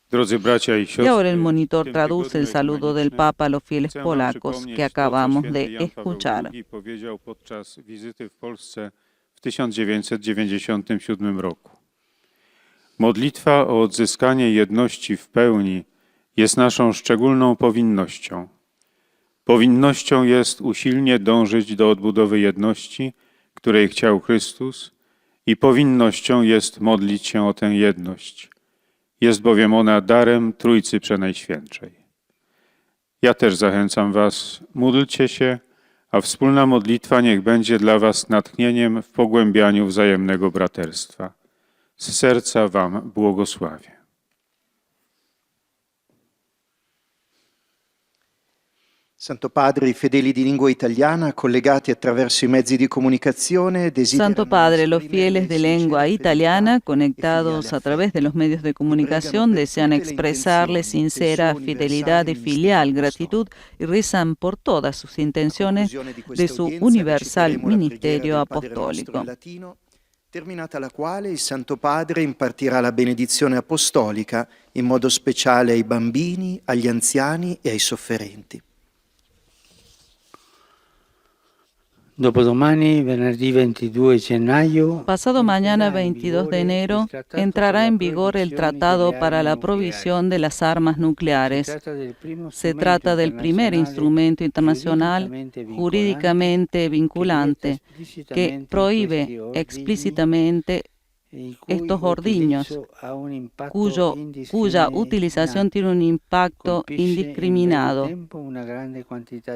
Drodzy bracia i siostry, Y ahora el monitor traduce el saludo del Papa a los fieles polacos que acabamos de escuchar. Powiedział podczas wizyty w Polsce w w 1997 roku. Modlitwa o odzyskanie jedności w pełni jest naszą szczególną powinnością. Powinnością jest usilnie dążyć do odbudowy jedności, której chciał Chrystus, i powinnością jest modlić się o tę jedność. Jest bowiem ona darem Trójcy Przenajświętszej. Ja też zachęcam Was, módlcie się, a wspólna modlitwa niech będzie dla Was natchnieniem w pogłębianiu wzajemnego braterstwa. Z serca Wam błogosławię. Santo Padre, i fedeli di lingua italiana collegati attraverso i mezzi di comunicazione Santo Padre, los fieles de lengua italiana conectados a través de los medios de comunicación desean expresarle sincera fidelidad y filial gratitud y rezan por todas sus intenciones de su universal ministerio apostólico. Terminata la quale il Santo Padre impartirà la benedizione apostolica in modo speciale ai bambini, agli anziani e ai sofferenti. Dopodomani, venerdì 22 gennaio, Pasado mañana 22 de enero entrará en vigor el Tratado para la Provisión de las Armas Nucleares. Se trata del primer instrumento internacional jurídicamente vinculante que prohíbe explícitamente estos ordiños, cuya utilización tiene un impacto indiscriminado,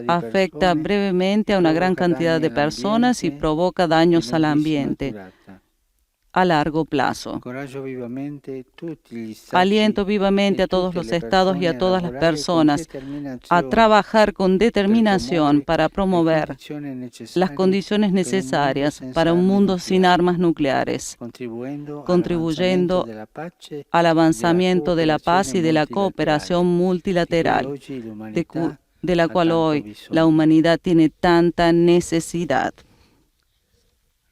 afecta brevemente a una gran cantidad de personas y provoca daños al ambiente a largo plazo. Aliento vivamente a todos los estados y a todas las personas a trabajar con determinación para promover las condiciones necesarias para un mundo sin armas nucleares, contribuyendo al avanzamiento de la paz y de la cooperación multilateral, de la cual hoy la humanidad tiene tanta necesidad.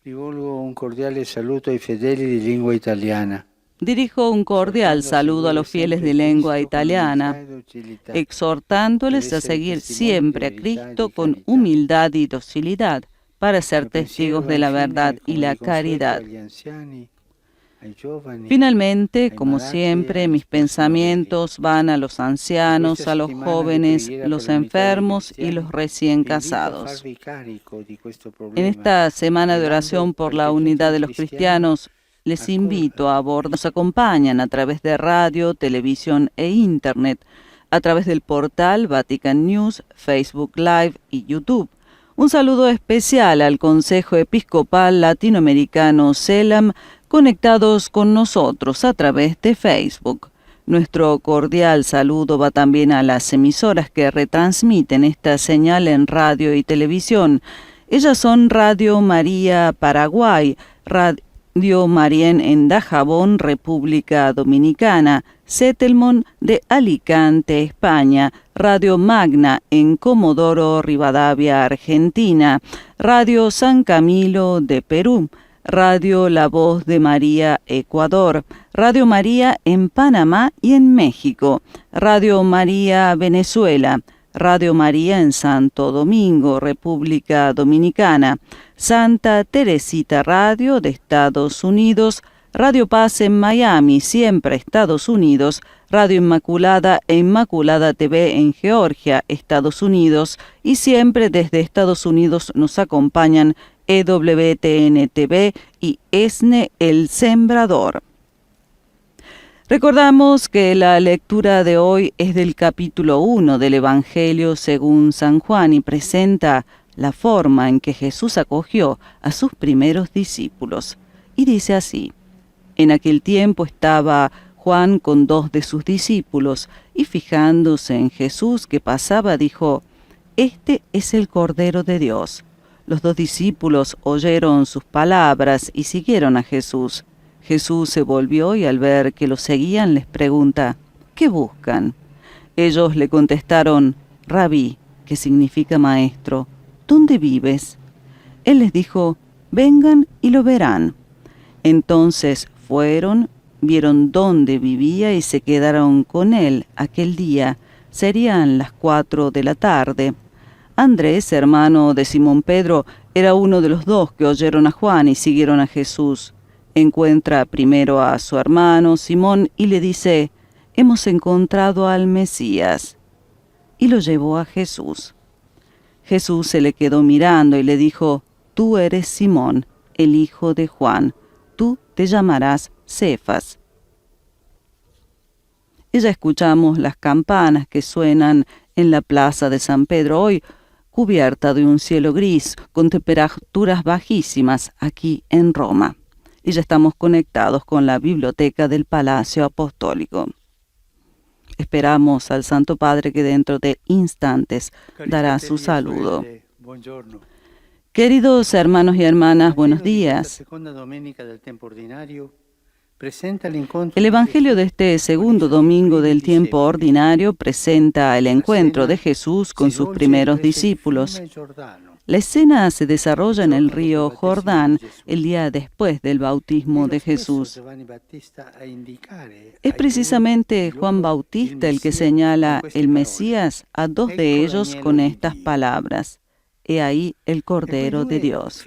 Rivolgo un cordiale saluto ai fedeli di lingua italiana. Dirijo un cordial saludo a los fieles de lengua italiana, exhortándoles a seguir siempre a Cristo con humildad y docilidad para ser testigos de la verdad y la caridad. Finalmente, como siempre, mis pensamientos van a los ancianos, a los jóvenes, los enfermos y los recién casados. En esta semana de oración por la unidad de los cristianos, les invito a abordar. Nos acompañan a través de radio, televisión e internet, a través del portal Vatican News, Facebook Live y YouTube. Un saludo especial al Consejo Episcopal Latinoamericano CELAM, conectados con nosotros a través de Facebook. Nuestro cordial saludo va también a las emisoras que retransmiten esta señal en radio y televisión. Ellas son Radio María Paraguay, Radio Marién en Dajabón, República Dominicana, Setelmon de Alicante, España, Radio Magna en Comodoro Rivadavia, Argentina, Radio San Camilo de Perú, Radio La Voz de María, Ecuador, Radio María en Panamá y en México, Radio María Venezuela, Radio María en Santo Domingo, República Dominicana, Santa Teresita Radio de Estados Unidos, Radio Paz en Miami, siempre Estados Unidos, Radio Inmaculada e Inmaculada TV en Georgia, Estados Unidos, y siempre desde Estados Unidos nos acompañan EWTN TV y ESNE El Sembrador. Recordamos que la lectura de hoy es del capítulo 1 del Evangelio según San Juan y presenta la forma en que Jesús acogió a sus primeros discípulos. Y dice así: en aquel tiempo estaba Juan con 2 de sus discípulos, y fijándose en Jesús que pasaba, dijo: «Este es el Cordero de Dios». Los 2 discípulos oyeron sus palabras y siguieron a Jesús. Jesús se volvió y al ver que los seguían les pregunta: «¿Qué buscan?». Ellos le contestaron: «Rabí», que significa maestro, «¿dónde vives?». Él les dijo: «Vengan y lo verán». Entonces fueron, vieron dónde vivía y se quedaron con él aquel día. Serían las 4 de la tarde. Andrés, hermano de Simón Pedro, Era uno de los dos que oyeron a Juan y siguieron a Jesús. Encuentra primero a su hermano Simón y le dice: «Hemos encontrado al Mesías». Y lo llevó a Jesús. Jesús se le quedó mirando y le dijo: «Tú eres Simón, el hijo de Juan. Tú te llamarás Cefas». Y ya escuchamos las campanas que suenan en la plaza de San Pedro, hoy cubierta de un cielo gris, con temperaturas bajísimas aquí en Roma. Y ya estamos conectados con la biblioteca del Palacio Apostólico. Esperamos al Santo Padre que dentro de instantes dará su saludo. Queridos hermanos y hermanas, buenos días. El Evangelio de este segundo domingo del tiempo ordinario presenta el encuentro de Jesús con sus primeros discípulos. La escena se desarrolla en el río Jordán el día después del bautismo de Jesús. Es precisamente Juan Bautista el que señala el Mesías a dos de ellos con estas palabras: «He ahí el Cordero de Dios».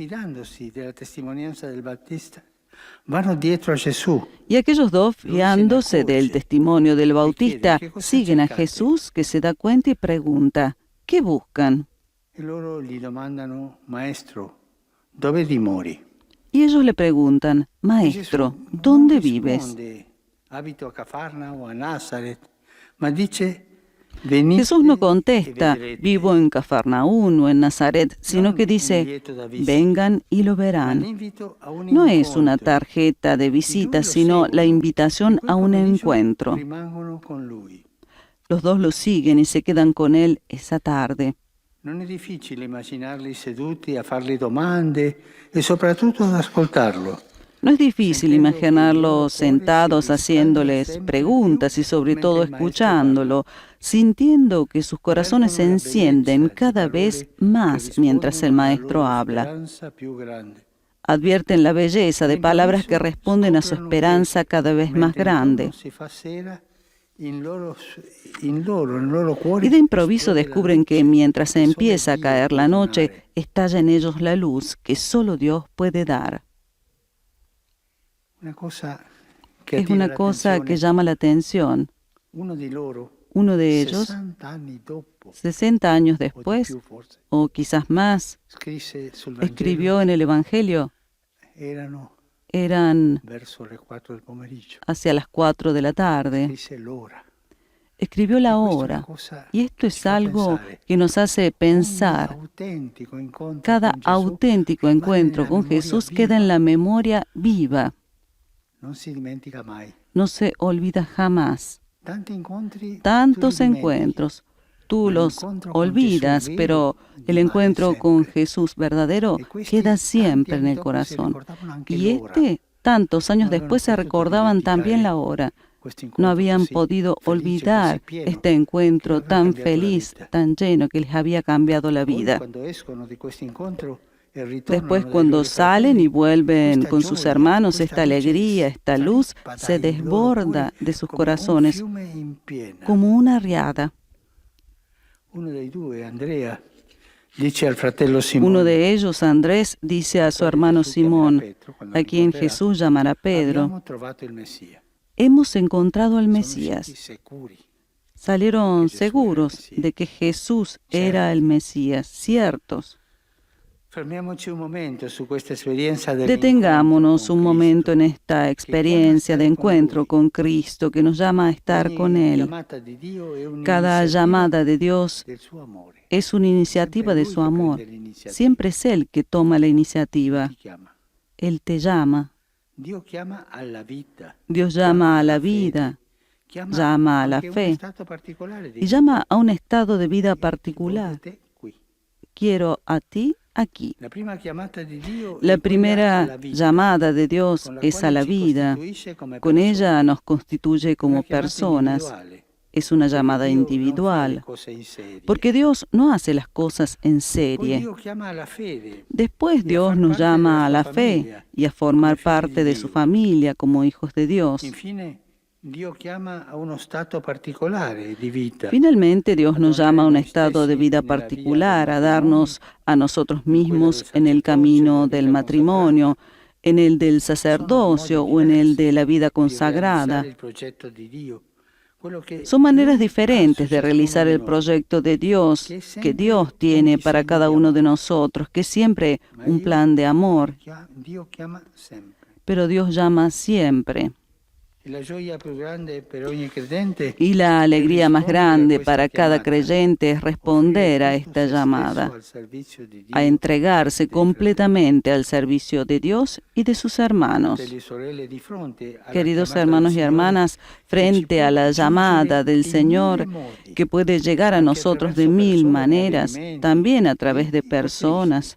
Y aquellos dos, fiándose del testimonio del Bautista, siguen a Jesús, que se da cuenta y pregunta: «¿Qué buscan?». Y ellos le preguntan: «Maestro, ¿dónde vives?». Jesús no contesta: «Vivo en Cafarnaún o en Nazaret», sino que dice: «Vengan y lo verán». No es una tarjeta de visita, sino la invitación a un encuentro. Los dos lo siguen y se quedan con él esa tarde. Non è difficile immaginarli seduti a fargli domande e soprattutto ad ascoltarlo. No es difícil imaginarlos sentados haciéndoles preguntas y sobre todo escuchándolo, sintiendo que sus corazones se encienden cada vez más mientras el Maestro habla. Advierten la belleza de palabras que responden a su esperanza cada vez más grande. Y de improviso descubren que mientras se empieza a caer la noche, estalla en ellos la luz que solo Dios puede dar. Es una cosa que llama la atención. Uno de ellos, 60 años después, o quizás más, escribió en el Evangelio, eran hacia las 4 de la tarde. Escribió la hora, y esto es algo que nos hace pensar. Cada auténtico encuentro con Jesús queda en la memoria viva. No se olvida jamás. Tantos encuentros, tú los olvidas, pero el encuentro con Jesús verdadero queda siempre en el corazón. Y tantos años después se recordaban también la hora. No habían podido olvidar este encuentro tan feliz, tan lleno, que les había cambiado la vida. Después, cuando salen y vuelven con sus hermanos, esta alegría, esta luz se desborda de sus corazones como una riada. Uno de ellos, Andrés, dice a su hermano Simón, a quien Jesús llamará Pedro: «Hemos encontrado al Mesías». Salieron seguros de que Jesús era el Mesías, ciertos. Detengámonos un momento en esta experiencia de encuentro con Cristo que nos llama a estar con Él. Cada llamada de Dios es una iniciativa de su amor. Siempre es Él que toma la iniciativa. Él te llama. Dios llama a la vida, llama a la fe y llama a un estado de vida particular. Quiero a ti aquí. La primera llamada de Dios es a la vida. Con ella nos constituye como personas. Es una llamada individual, porque Dios no hace las cosas en serie. Después Dios nos llama a la fe y a formar parte de su familia como hijos de Dios. Finalmente, Dios nos llama a un estado de vida particular, a darnos a nosotros mismos en el camino del matrimonio, en el del sacerdocio o en el de la vida consagrada. Son maneras diferentes de realizar el proyecto de Dios que Dios tiene para cada uno de nosotros, que es siempre un plan de amor, pero Dios llama siempre. Y la alegría más grande para cada creyente es responder a esta llamada, a entregarse completamente al servicio de Dios y de sus hermanos. Queridos hermanos y hermanas, frente a la llamada del Señor, que puede llegar a nosotros de mil maneras, también a través de personas,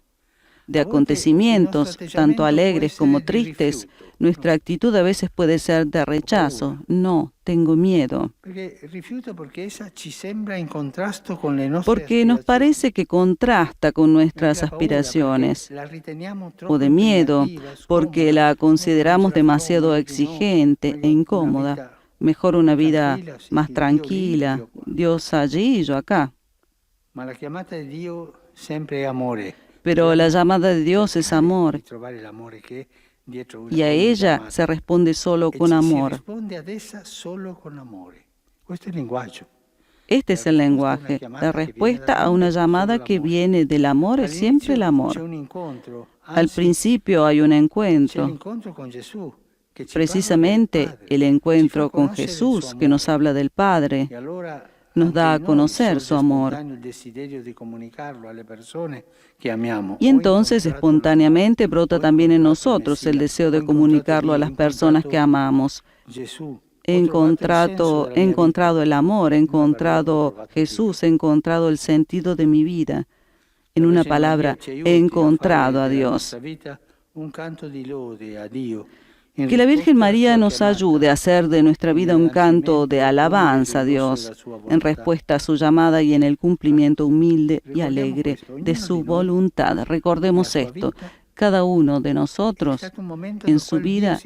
de acontecimientos, tanto alegres como tristes, nuestra actitud a veces puede ser de rechazo. No, tengo miedo. Porque nos parece que contrasta con nuestras aspiraciones. O de miedo, porque la consideramos demasiado exigente e incómoda. Mejor una vida más tranquila, Dios allí y yo acá. Pero la llamada de Dios es amor, y a ella se responde solo con amor. Este es el lenguaje. La respuesta a una llamada que viene del amor es siempre el amor. Al principio hay un encuentro, precisamente el encuentro con Jesús, que nos habla del Padre. Nos da a conocer su amor. Y entonces espontáneamente brota también en nosotros el deseo de comunicarlo a las personas que amamos. He encontrado el amor, he encontrado Jesús, he encontrado el sentido de mi vida. En una palabra, he encontrado a Dios. Que la Virgen María nos ayude a hacer de nuestra vida un canto de alabanza a Dios, en respuesta a su llamada y en el cumplimiento humilde y alegre de su voluntad. Recordemos esto. Cada uno de nosotros en su vida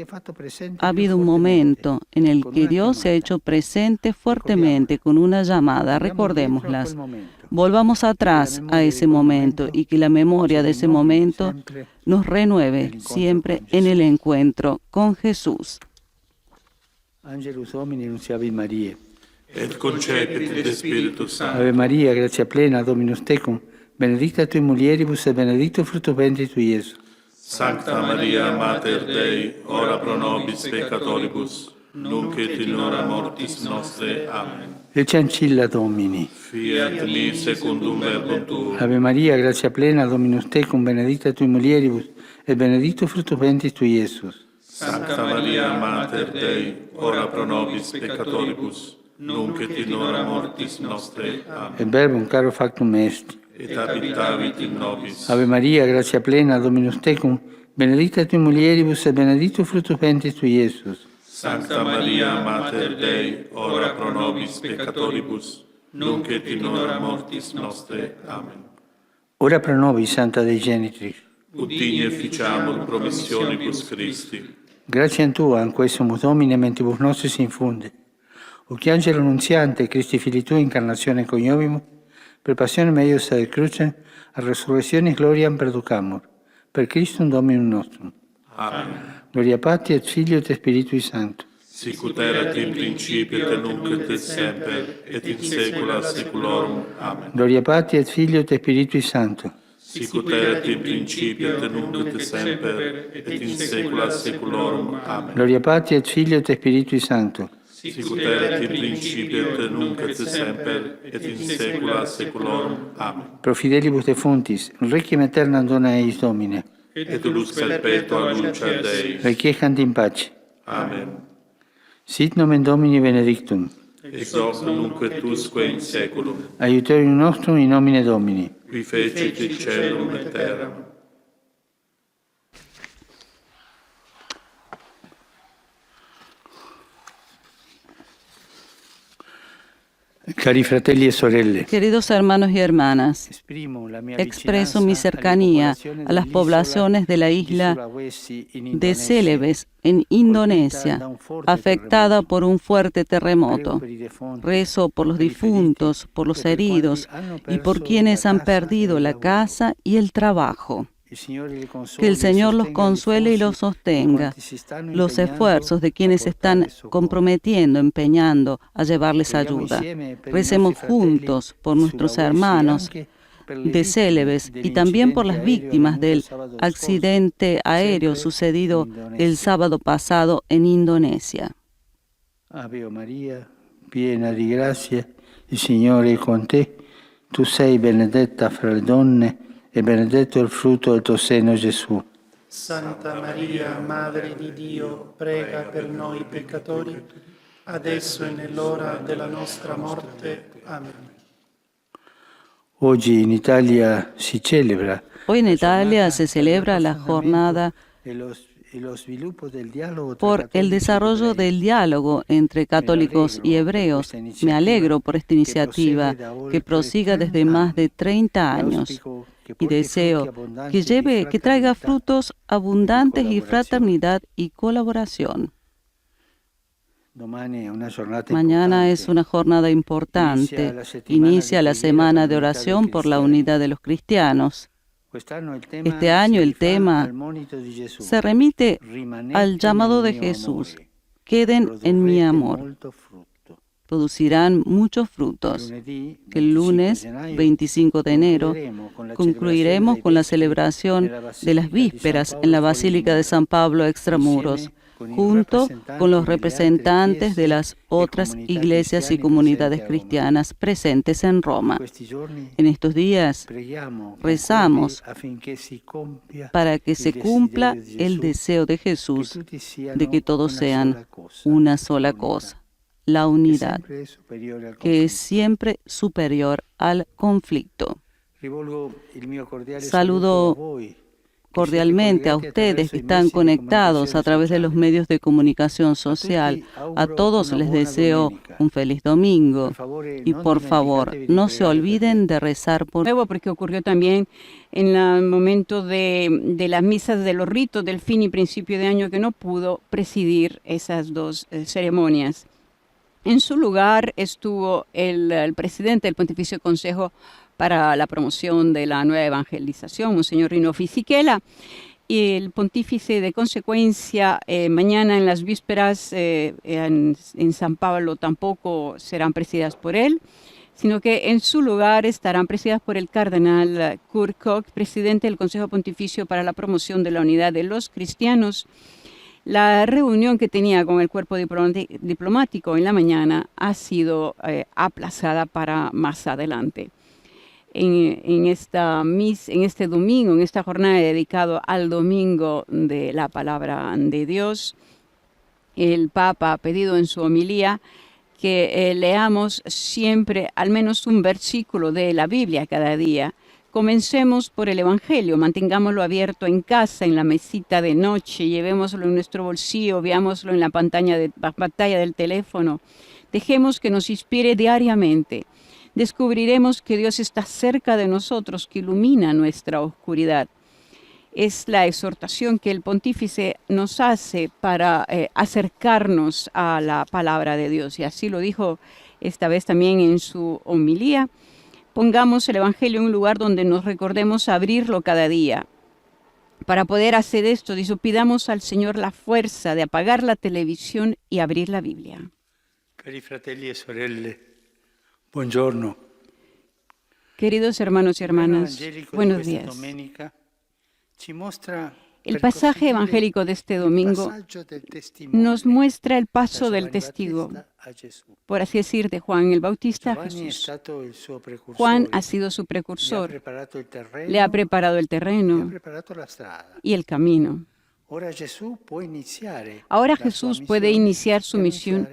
ha habido un momento en el que Dios se ha hecho presente fuertemente con una llamada. Recordémoslas. Volvamos atrás a ese momento y que la memoria de ese momento nos renueve siempre en el encuentro con Jesús. Angelus Domini nunciavi Mariae. Et concepit de Spiritus Sancto. Ave Maria, gratia plena, Dominus tecum, benedicta tui mulieribus et benedictus fructus ventris tui, Iesus. Sancta Maria, Mater Dei, ora pro nobis peccatoribus, nunc et in hora mortis nostre. Amen. Ecce ancilla Domini. Fiat mi secundum verbum tuum. Ave Maria, gratia plena, Dominus tecum, benedicta tui mulieribus, et benedictus fructus ventris tui, Iesus. Sancta Maria, Mater Dei, ora pro nobis peccatoribus, nunc et in hora mortis nostre. Amen. Et verbum caro factum est. Et habitavit in nobis. Ave Maria, gratia plena, Dominus tecum, benedicta tui mulieribus, et benedictus fructus ventris tui, Iesus. Sancta Maria, Mater Dei, ora pro nobis peccatoribus, nunc et in hora mortis nostre. Amen. Ora pro nobis, Santa Dei Genitrix. Ut digne ficiamur promissionibus Christi. Grazie a Tua, in questo Domine, mentibus nostris infunde. O che angelo nunziante, Christi Fili Tui, incarnazione coniovimus, per passione meius ad crucem, a resurrectionis gloriam perducamur. Per Christum Dominum nostrum. Amen. Gloria Patri et Filio et Spiritui Sancto. Sic ut erat in principio et nunc et semper et in saecula saeculorum. Amen. Gloria Patri et Filio et Spiritui Sancto. Sic ut erat in principio et nunc et semper et in saecula saeculorum. Amen. Gloria Patri et Filio et Spiritui Sancto. Sic ut erat in principio et nunc et semper et in saecula saeculorum. Amen. Pro fidelibus defuntis, requiem aeternam dona eis Domine. Et lux perpetua luce Dei. Requiescant in pace. Amen. Sit nomen Domini benedictum. Ex hoc nunc et usque in saeculum. Aiuterium nostrum in nomine Domini. Qui fecit caelum et terram. Cari fratelli e sorelle, Queridos hermanos y hermanas, expreso mi cercanía a las poblaciones de la isla de Celebes, en Indonesia, afectada por un fuerte terremoto. Rezo por los difuntos, por los heridos y por quienes han perdido la casa y el trabajo. Que el Señor los consuele y los sostenga. Los esfuerzos de quienes se están comprometiendo, empeñando a llevarles ayuda. Recemos juntos por nuestros hermanos de Celebes y también por las víctimas del accidente aéreo sucedido el sábado pasado en Indonesia. Ave María, piena di grazia, il Signore è con te. Tu sei benedetta fra le donne e benedetto il frutto del tuo seno, Gesù. Santa Maria, Madre di Dio, prega per noi peccatori, adesso e nell'ora della nostra morte. Amen. Oggi in Italia si celebra Hoy en Italia se celebra la jornada por el desarrollo del diálogo entre católicos y hebreos. Me alegro por esta iniciativa que prosiga desde más de 30 años y deseo que traiga frutos abundantes y fraternidad y colaboración. Mañana es una jornada importante. Inicia la semana de oración por la unidad de los cristianos. Este año el tema se remite al llamado de Jesús. Queden en mi amor. Producirán muchos frutos. El lunes 25 de enero concluiremos con la celebración de las vísperas en la Basílica de San Pablo Extramuros, junto con los representantes de las otras iglesias y comunidades cristianas presentes en Roma. En estos días rezamos para que se cumpla el deseo de Jesús de que todos sean una sola cosa, la unidad, que es siempre superior al conflicto. Saludo cordialmente a ustedes que están conectados a través de los medios de comunicación social. A todos les deseo un feliz domingo y por favor no se olviden de rezar por nuevo, porque ocurrió también en el momento de las misas de los ritos del fin y principio de año, que no pudo presidir esas dos ceremonias. En su lugar estuvo el presidente del Pontificio Consejo para la Promoción de la Nueva Evangelización, Monseñor Rino Fisichella, y el pontífice de consecuencia mañana en las vísperas en San Pablo tampoco serán presididas por él, sino que en su lugar estarán presididas por el cardenal Kurt Koch, presidente del Consejo Pontificio para la Promoción de la Unidad de los Cristianos. La reunión que tenía con el cuerpo diplomático en la mañana ha sido aplazada para más adelante. En este domingo, en esta jornada dedicada al domingo de la palabra de Dios, el Papa ha pedido en su homilía que leamos siempre al menos un versículo de la Biblia cada día. Comencemos por el Evangelio, mantengámoslo abierto en casa, en la mesita de noche, llevémoslo en nuestro bolsillo, veámoslo en la pantalla del teléfono. Dejemos que nos inspire diariamente. Descubriremos que Dios está cerca de nosotros, que ilumina nuestra oscuridad. Es la exhortación que el pontífice nos hace para acercarnos a la palabra de Dios. Y así lo dijo esta vez también en su homilía. Pongamos el Evangelio en un lugar donde nos recordemos abrirlo cada día. Para poder hacer esto, pidamos al Señor la fuerza de apagar la televisión y abrir la Biblia. Cari fratelli e sorelle, buongiorno. Queridos hermanos y hermanas, buenos días. El pasaje evangélico de este domingo nos muestra el paso del testigo, por así decir, de Juan el Bautista a Jesús. Juan ha sido su precursor, le ha preparado el terreno y el camino. Ahora Jesús puede iniciar su misión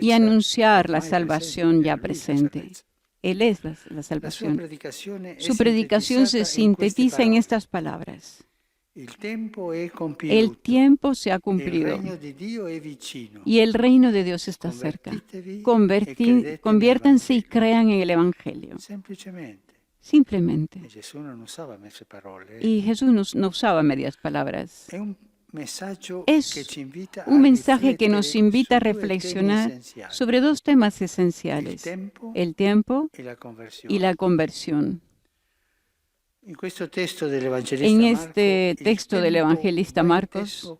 y anunciar la salvación ya presente. Él es la salvación. Su predicación se sintetiza en estas palabras. El tiempo se ha cumplido y el reino de Dios está cerca. Conviértanse y crean en el Evangelio. Simplemente. Y Jesús no usaba medias palabras. Es un mensaje que nos invita a reflexionar sobre dos temas esenciales: el tiempo y la conversión. En este texto del evangelista Marcos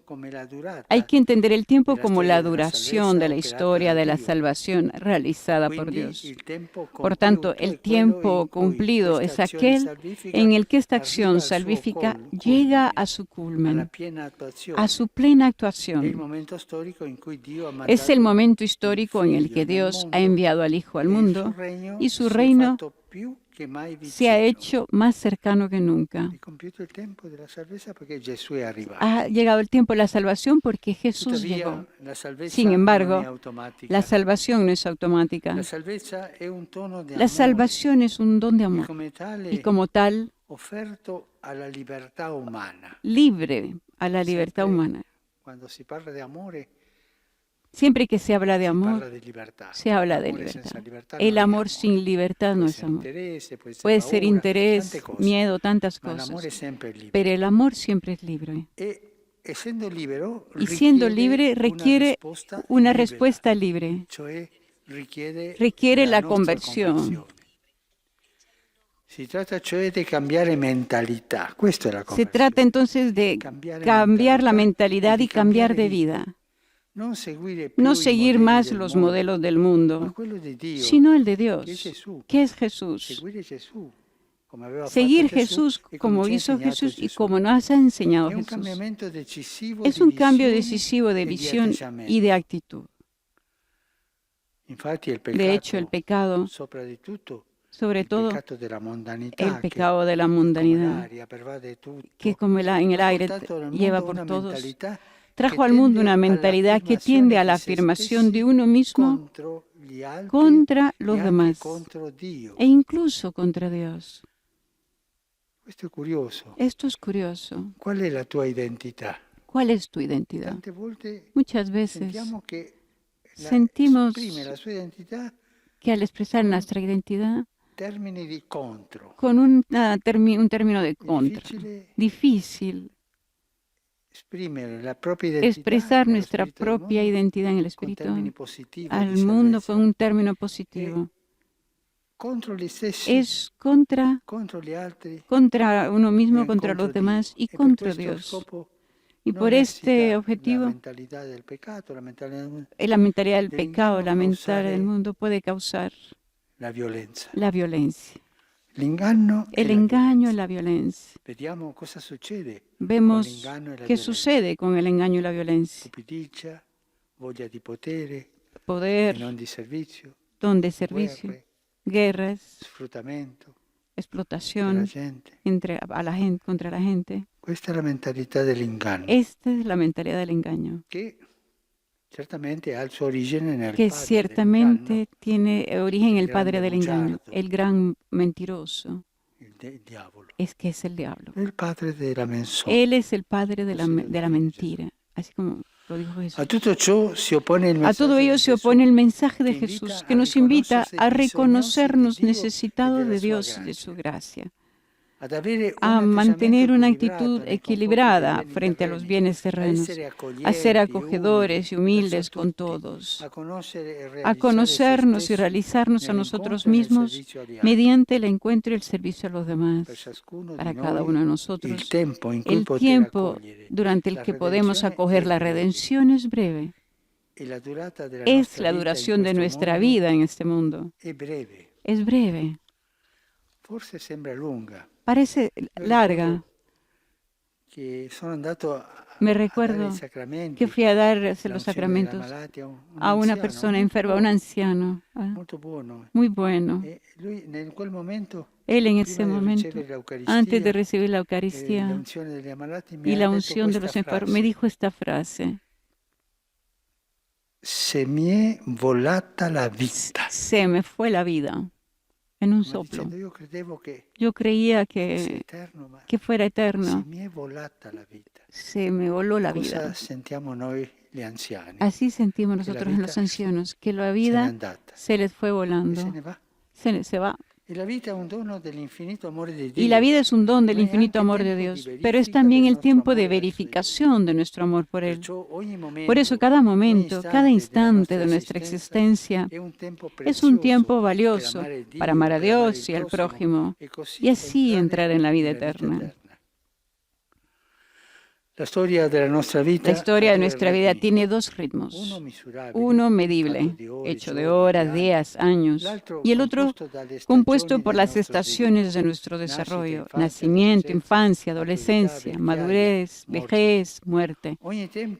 hay que entender el tiempo como la duración de la historia de la salvación realizada por Dios. Por tanto, el tiempo cumplido es aquel en el que esta acción salvífica llega a su culmen, a su plena actuación. Es el momento histórico en el que Dios ha enviado al Hijo al mundo y su reino se ha hecho más cercano que nunca. Ha llegado el tiempo de la salvación porque Jesús llegó. Sin embargo, la salvación no es automática. La salvación es un don de amor y como tal, libre a la libertad humana. Siempre que se habla de amor, se habla de libertad. El amor sin libertad no es amor. Puede ser interés, miedo, tantas cosas. Pero el amor siempre es libre. Y siendo libre requiere una respuesta libre. Requiere la conversión. Se trata entonces de cambiar la mentalidad y cambiar de vida. No seguir más los modelos del mundo, sino el de Dios. ¿Qué es Jesús? Seguir Jesús como hizo Jesús y como nos ha enseñado Jesús. Es un cambio decisivo de visión y de actitud. De hecho, el pecado, sobre todo el pecado de la mundanidad, que como en el aire lleva por todos, trajo al mundo una mentalidad que tiende a la afirmación de uno mismo contra los demás e incluso contra Dios. Esto es curioso. ¿Cuál es tu identidad? ¿Cuál es tu identidad? Muchas veces sentimos que al expresar nuestra identidad con un término de contra, difícil, expresar nuestra propia identidad en el Espíritu al mundo con un término positivo. Es contra uno mismo, contra los demás y contra Dios. Y por este objetivo, la mentalidad del pecado, la mentalidad del mundo puede causar la violencia. El engaño y la violencia. Vemos qué sucede con el engaño y la violencia. Poder, don de servicio, guerras, explotación contra la gente. Esta es la mentalidad del engaño. Esta es la mentalidad del engaño. Que ciertamente tiene origen en el padre del engaño, el gran mentiroso. Es que es el diablo. Él es el padre de la mentira, así como lo dijo Jesús. A todo ello se opone el mensaje de Jesús, que nos invita a reconocernos necesitados de Dios y de su gracia, a mantener una actitud equilibrada frente a los bienes terrenos, a ser acogedores y humildes con todos, a conocernos y realizarnos a nosotros mismos mediante el encuentro y el servicio a los demás. Para cada uno de nosotros, el tiempo durante el que podemos acoger la redención es breve. Es la duración de nuestra vida en este mundo. Es breve. Parece larga. Me recuerdo que fui a dar los sacramentos a una persona enferma, a un anciano, muy bueno. Él en ese momento, antes de recibir la Eucaristía y la unción de los enfermos, me dijo esta frase: se me è volata la vita. Se me fue la vida. en un soplo. Yo creía que fuera eterno. Se me voló la vida. Así sentimos nosotros en los ancianos, que la vida se les fue volando, se va. Y la vida es un don del infinito amor de Dios, pero es también el tiempo de verificación de nuestro amor por Él. Por eso cada momento, cada instante de nuestra existencia es un tiempo valioso para amar a Dios y al prójimo, y así entrar en la vida eterna. La historia de nuestra vida tiene dos ritmos. Uno medible, hecho de horas, días, años, y el otro compuesto por las estaciones de nuestro desarrollo: nacimiento, infancia, adolescencia, madurez, vejez, muerte.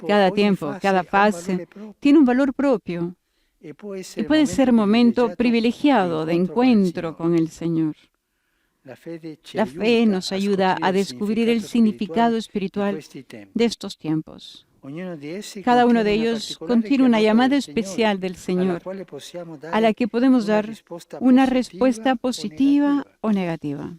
Cada tiempo, cada fase tiene un valor propio y puede ser momento privilegiado de encuentro con el Señor. La fe nos ayuda a descubrir el significado espiritual de estos tiempos. Cada uno de ellos contiene una llamada especial del Señor, a la que podemos dar una respuesta positiva o negativa.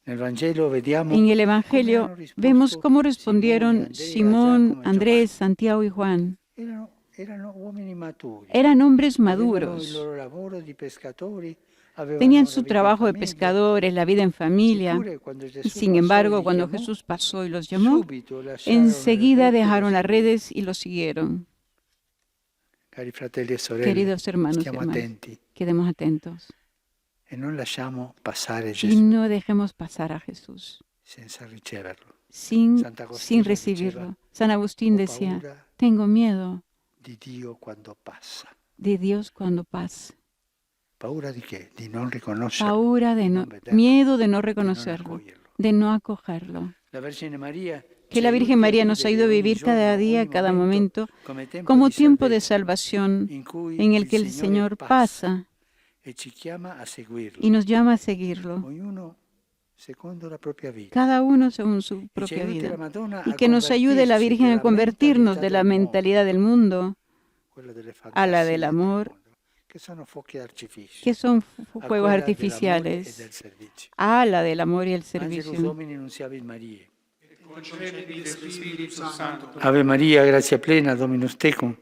En el Evangelio vemos cómo respondieron Simón, Andrés, Santiago y Juan. Eran hombres maduros. Tenían su trabajo de pescadores, la vida en familia, y sin embargo, cuando Jesús pasó y los llamó, enseguida dejaron las redes y los siguieron. Queridos hermanos y hermanas, quedemos atentos y no dejemos pasar a Jesús sin recibirlo. San Agustín decía: tengo miedo de Dios cuando pasa. Miedo de no reconocerlo, de no acogerlo. Que la Virgen María nos ayude a vivir cada día, cada momento, como tiempo de salvación en el que el Señor pasa y nos llama a seguirlo, cada uno según su propia vida. Y que nos ayude la Virgen a convertirnos de la mentalidad del mundo a la del amor, que son fuegos artificiales, a la del amor y el servicio. Ave María, gracia plena, Dominus tecum,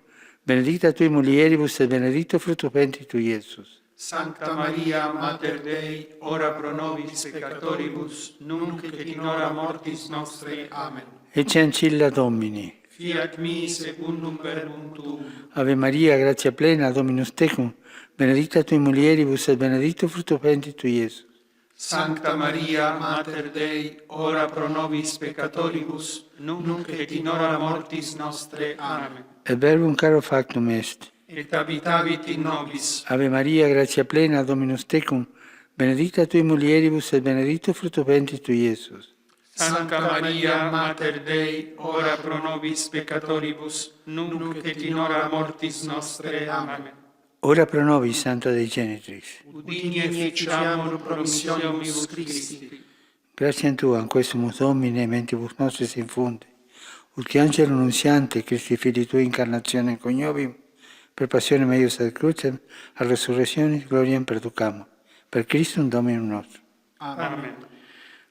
benedicta tui mulieribus et benedictus fructus ventris tui, Iesus. Sancta Maria, Mater Dei, ora pro nobis peccatoribus, nunc et in hora mortis nostre. Amen. Ecce ancilla Domini. Fiat mi secundum verbum tuum. Ave Maria, gratia plena, Dominus tecum, benedicta tui mulieribus et benedictus fructus ventris tui, Iesus. Sancta Maria, Mater Dei, ora pro nobis peccatoribus, nunc et in hora mortis nostre. Amen. Et verbum caro factum est. Et habitavit in nobis. Ave Maria, gratia plena, Dominus tecum, benedicta tui mulieribus et benedictus fructus ventris tui, Iesus. Sancta Maria, Mater Dei, ora pro nobis peccatoribus, nunc et in hora mortis nostre. Amen. Ora pro nobis, Santa Dei Genitrix. Udini et ficiamur promissionibus Christi. Gratiam Tua, quesumus Domine, mentibus nostris infunde, ut que angelo nunciante, Christi Filii Tui, incarnationem coniovim, per passionem eius ad crucem, a resurrectionis gloriam perducamo. Per Christum Dominum nostrum. Amen.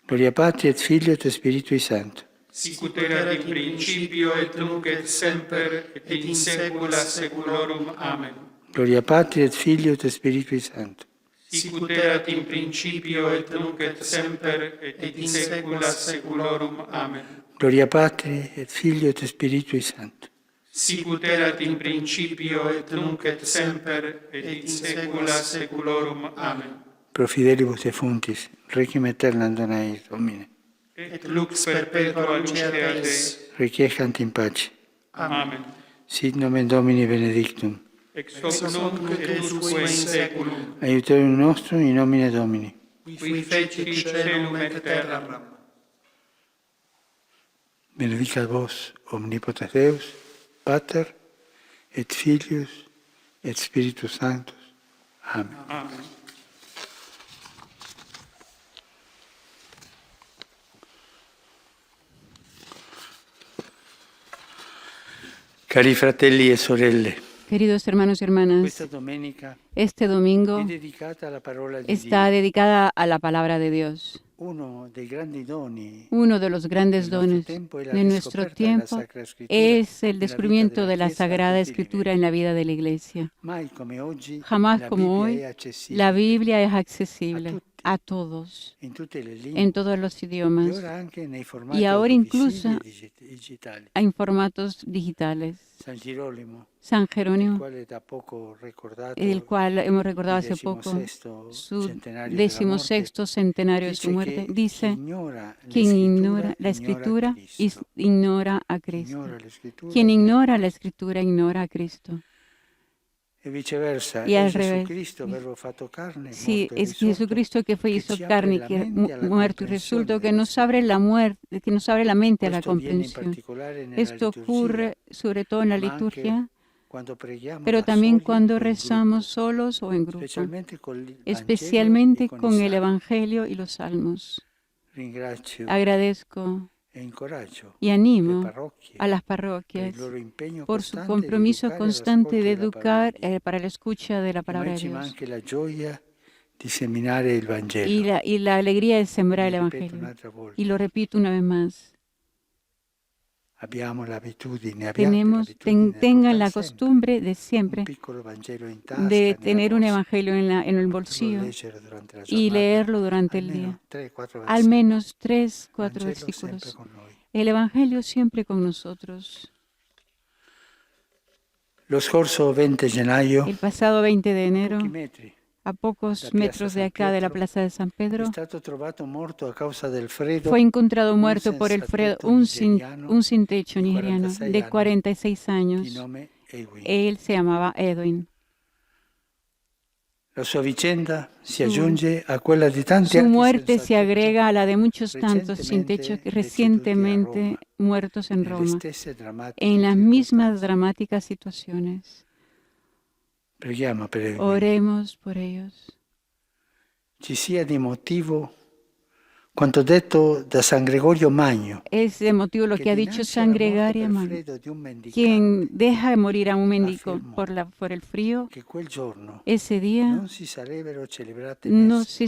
Gloria Patri et Filio et Spiritui Sancto. Sicut erat in principio et nunc et semper et in saecula saeculorum. Amen. Gloria Patri et Filio et Spiritui Sancto. Sicut erat in principio et nunc et semper et in saecula saeculorum. Amen. Gloria Patri et Filio et Spiritui Sancto. Sicut erat in principio et nunc et semper et in saecula saeculorum. Amen. Pro fidelibus defunctis, requiem aeternam dona eis, Domine. Et lux perpetua lucere ad Dei. Requiescant in pace. Amen. Sit nomen Domini benedictum. Ex hoc nunc et usque in saeculum. Aiutorium nostrum in nomine Domini. Qui fecit caelum et terram. Benedicat vos, omnipotens Deus, Pater, et Filius, et Spiritus Sanctus. Amen. Amen. Cari fratelli e sorelle, Queridos hermanos y hermanas, questa domenica este domingo è dedicata alla parola di está Dio. dedicada a la palabra de Dios. Uno dei grandi doni Uno de los grandes dones de nuestro tiempo es el descubrimiento de la Sagrada Escritura en la vida de la Iglesia. mai come oggi Jamás la como Bibbia hoy, è accessibile la Biblia es accesible a todos, in tutte le lingue en todos los e idiomas ora anche nei formati y ahora incluso audiovisivi e digitali. en formatos digitales. San Girolamo, San il Jerónimo, quale da poco ricordato el cual hemos recordado hace il poco, 16º su centenario della morte, 16º centenario de su dice muerte, che dice: quien quien ignora ignora la Escritura ignora ignora a Cristo. a Cristo. Ignora la Escritura, Quien ignora la Escritura ignora a Cristo. e viceversa, Y è al Gesù revés. Cristo, verbo fatto carne, Sí, morto e es risorto, Jesucristo que fue che hizo ci apre carne, la que mente alla muerto y comprensione resucitó, que delle nos abre la muerte, que nos abre la mente a la Questo avviene in comprensión. particolare nella Esto liturgia, ocurre sobre todo en la ma anche liturgia, quando preghiamo pero da también soli cuando o in rezamos gruppo, solos o en grupo, specialmente con il Vangelo especialmente e con i con el salmi. Evangelio y los salmos. Ringrazio Agradezco e incoraggio y le animo parrocchie a las per parroquias il loro impegno por su costante di compromiso educare constante de all'ascolto della parola educar di Dio. para la escucha de la E palabra noi de ci Dios manca la gioia di seminare il Vangelo. y la alegría de sembrar el Lo ripeto Evangelio. un'altra volta. Y lo repito una vez más. Abbiamo l'abitudine, Tengan la portar sempre costumbre de un siempre piccolo Vangelo in tasca, de nella tener un borsa, evangelio en el poterlo bolsillo leggere durante la y giornata, leerlo durante el almeno día. 3-4 Al versetti. menos 3, 4 Vangelo sempre versículos. con noi. El evangelio siempre con nosotros. Lo scorso 20 gennaio, El pasado 20 de a enero, pochi metri, a pocos da Piazza metros de San acá de la Pietro, plaza de San è Pedro, stato trovato morto a causa del freddo fue encontrado un muerto por el frío senza tetto un sin techo di nigeriano 46 de anni 46 di años. nome Edwin. Él se llamaba Edwin. La sua vicenda si Su- aggiunge a quella di tanti Su altri muerte senza se tetto agrega a la de muchos tantos sin techo recentemente recientemente deceduti a Roma, muertos en nelle Roma, stesse drammatiche en las mismas circostanze. dramáticas situaciones. Preghiamo per Edwin. Oremos por ellos. Ci sia di motivo quanto detto da San Gregorio Magno, Es de motivo lo che que ha dicho dinanzi San alla morte Gregorio per Magno. freddo di un mendicante, Quien deja morir a un mendigo afirmó por el frío, che quel giorno ese día non si sarebbero celebrate no messe se